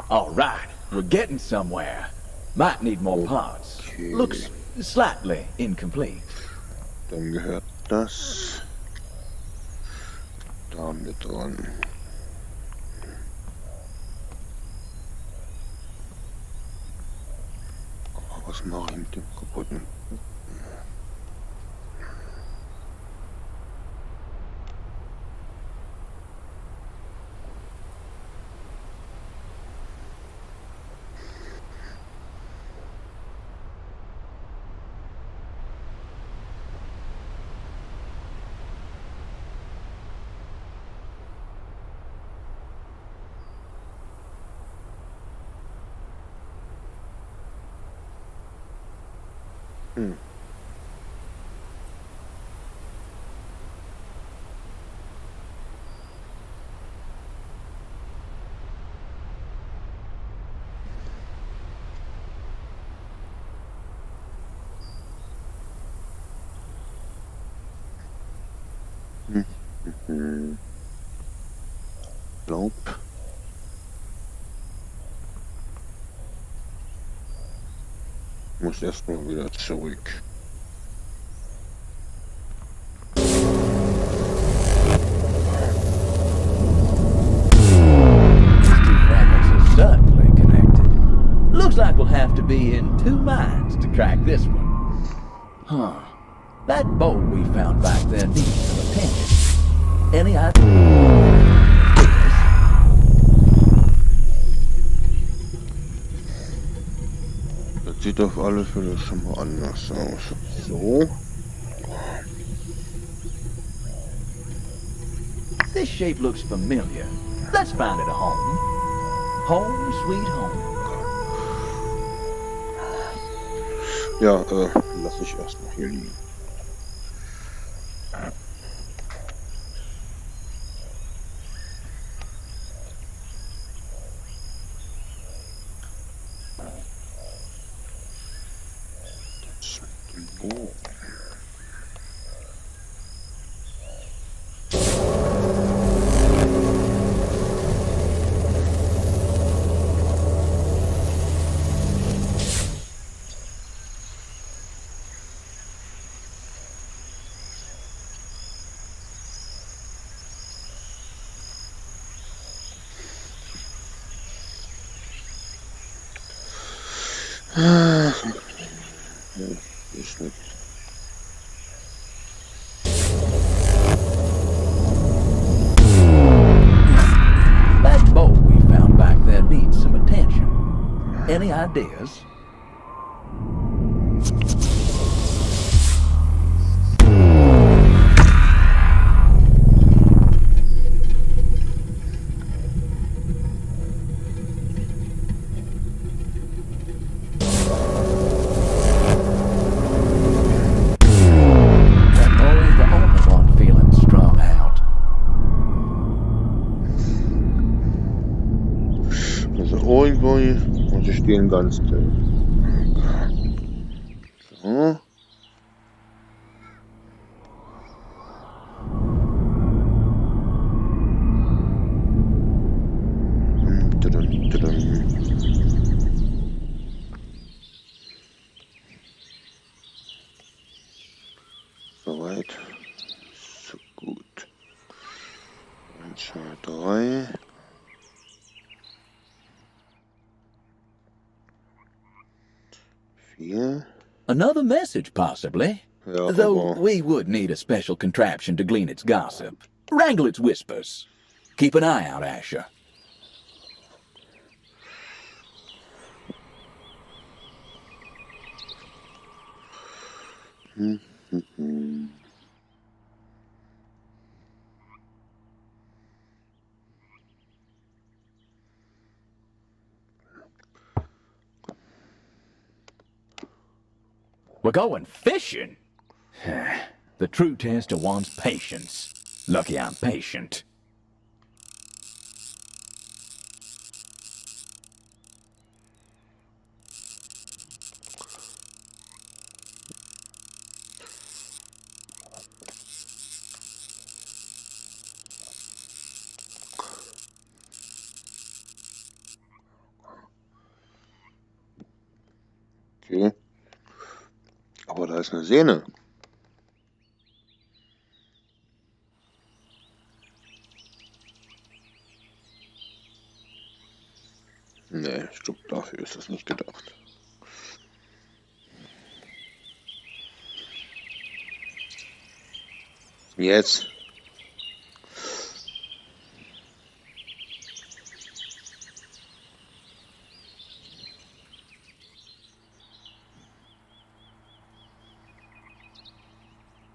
All right, we're getting somewhere. Might need more parts. Okay. Looks slightly incomplete. Dann gehört das da mit dran. Was mache ich mit dem kaputten? Glaub. Muss erstmal wieder zurück. Certainly connected. Looks like we'll have to be in two minds to crack this one. Huh. That boat we found back there needs some attention. Any idea? Das sieht auf alle Fälle schon mal anders aus. So. This shape looks familiar. Let's find it a home. Home, sweet home. Ja, lass ich erstmal hier liegen. Das mit dem Bogen. Ist nicht. That boat we found back there needs some attention. Any ideas? Und sie stehen ganz still. So. Soweit. So gut. 1, 2, 3. Another message, possibly. Ja, though we would need a special contraption to glean its gossip. Wrangle its whispers. Keep an eye out, Asher. We're going fishing. The true test of one's patience. Lucky I'm patient. Okay. Aber da ist eine Sehne. Nee, ich glaube, dafür ist das nicht gedacht. Jetzt.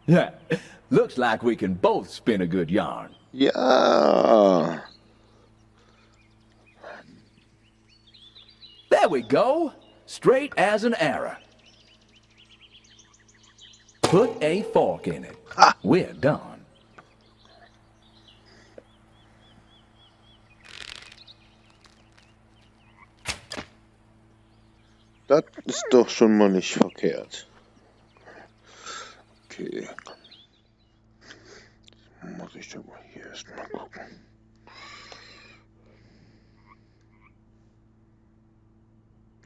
Yeah, looks like we can both spin a good yarn. Ja. There we go. Straight as an arrow. Put a fork in it. We're done. Das ist doch schon mal nicht verkehrt. Okay. muss ich doch mal hier erstmal gucken.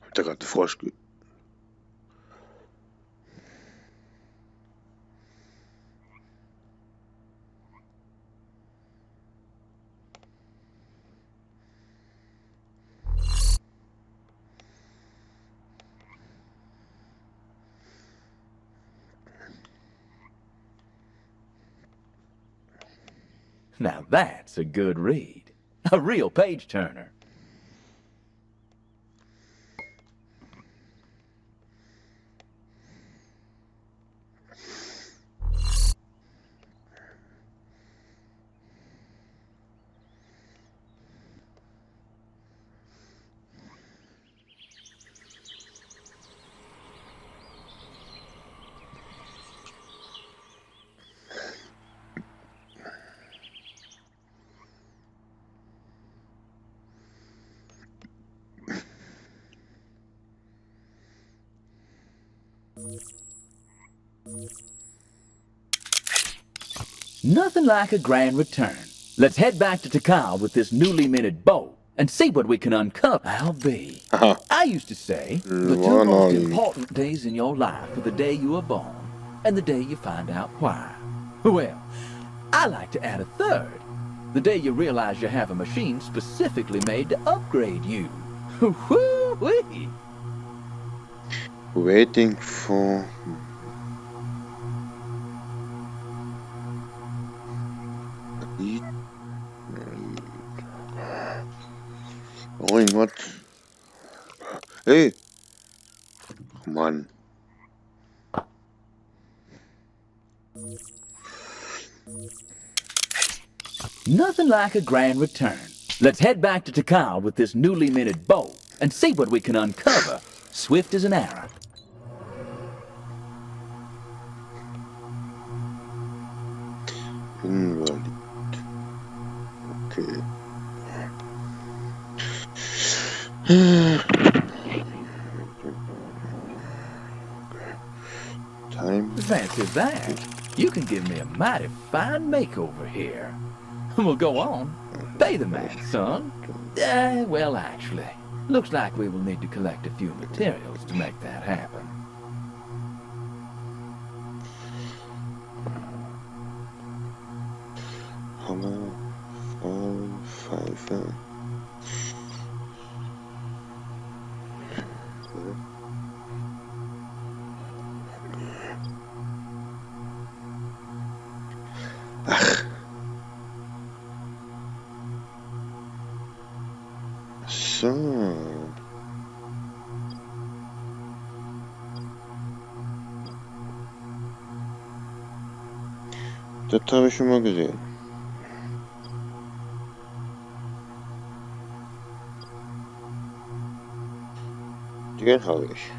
Hat der gerade einen Frosch ge... Now that's a good read. A real page-turner. Nothing like a grand return. Let's head back to Tikal with this newly minted bow and see what we can uncover. I'll be. I used to say, the two most important days in your life are the day you were born and the day you find out why. Well, I like to add a third. The day you realize you have a machine specifically made to upgrade you. Woo-wee! Waiting for... Oh, irgendwas. Hey! Mann. Nothing like a grand return. Let's head back to Tikal with this newly minted bow and see what we can uncover. Swift as an arrow. Invalid. Okay. Time. Fancy that. You can give me a mighty fine makeover here. We'll go on. Pay the man, son. Well, actually, looks like we will need to collect a few materials to make that happen. Hammer, Pfeife. Ach. So. Das habe ich schon mal gesehen. Den habe ich.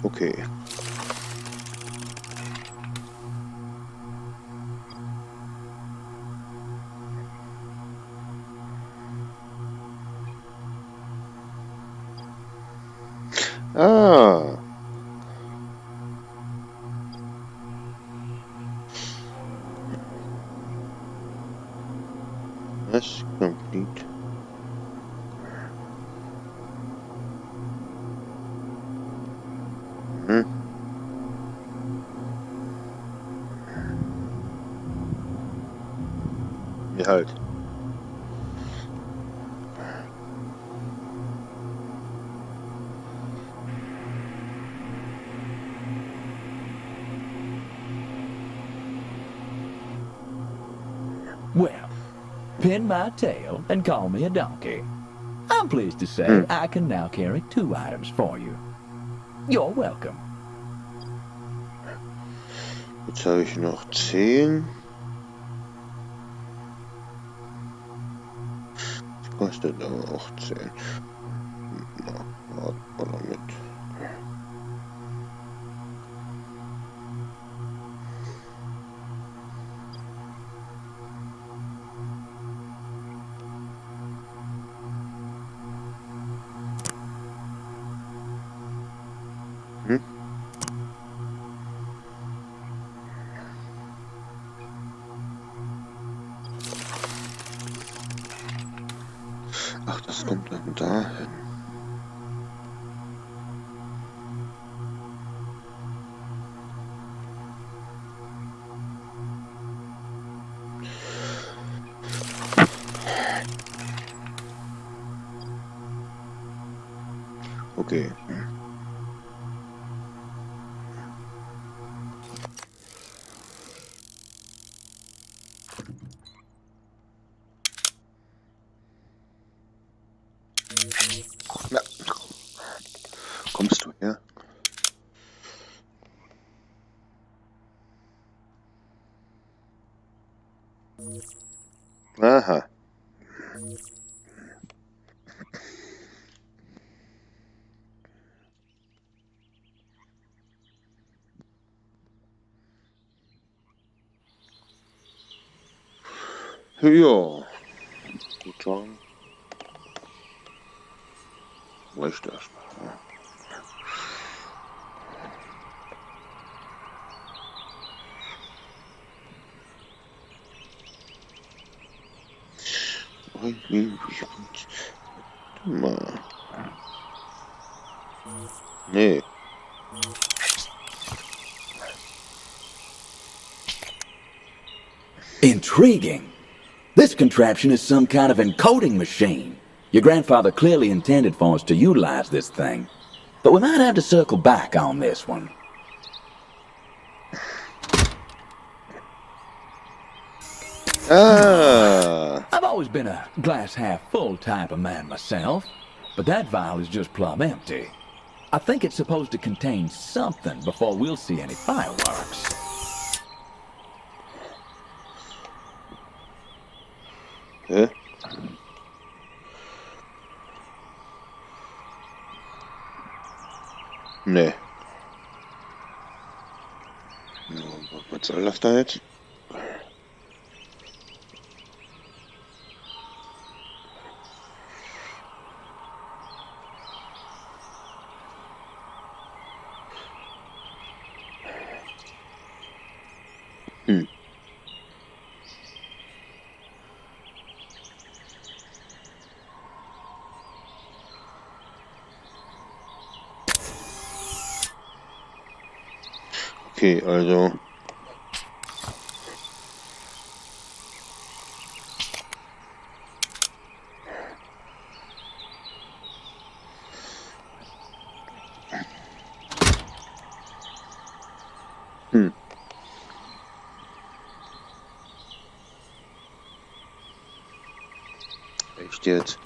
Okay. Ah. That's complete. Ja, halt. Well, pin my tail and call me a donkey. I'm pleased to say I can now carry 2 items for you. You're welcome. Jetzt habe ich noch 10. Das kostet aber auch 10. Na, warten wir damit. Okay. Na, kommst du her? Aha. Ja. Gut sagen. Reicht erstmal. Ja. Nee. Intriguing. This contraption is some kind of encoding machine. Your grandfather clearly intended for us to utilize this thing. But we might have to circle back on this one. Ah. I've always been a glass-half-full type of man myself, but that vial is just plumb empty. I think it's supposed to contain something before we'll see any fireworks. Hä? Nee. Was soll das da jetzt? Okay, also echt jetzt?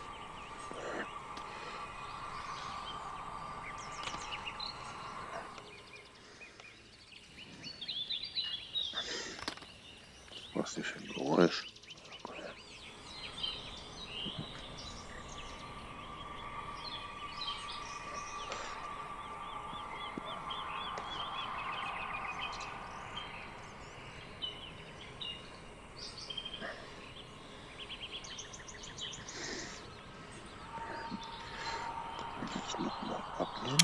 Was ist für ein Geräusch? Jetzt nochmal abnehmen.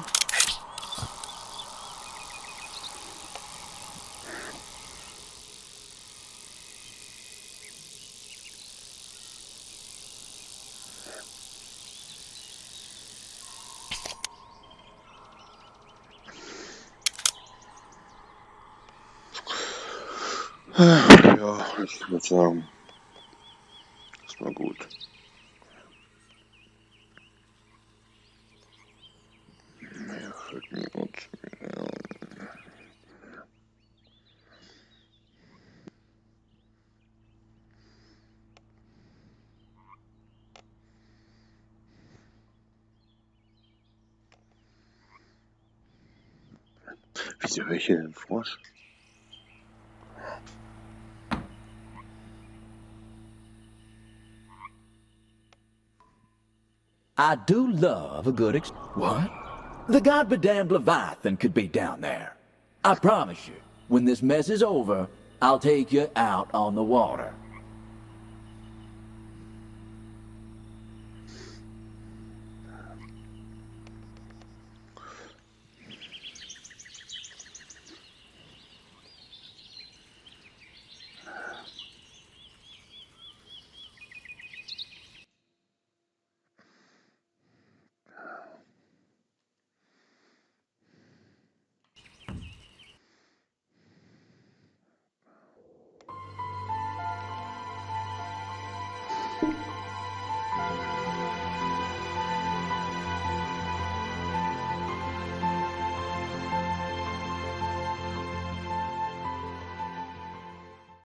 Ja, ich würde sagen, das war gut. Naja, fällt mir gut. Ja. Wieso höre ich hier den Frosch? I do love a good What? The goddamned Leviathan could be down there. I promise you, when this mess is over, I'll take you out on the water.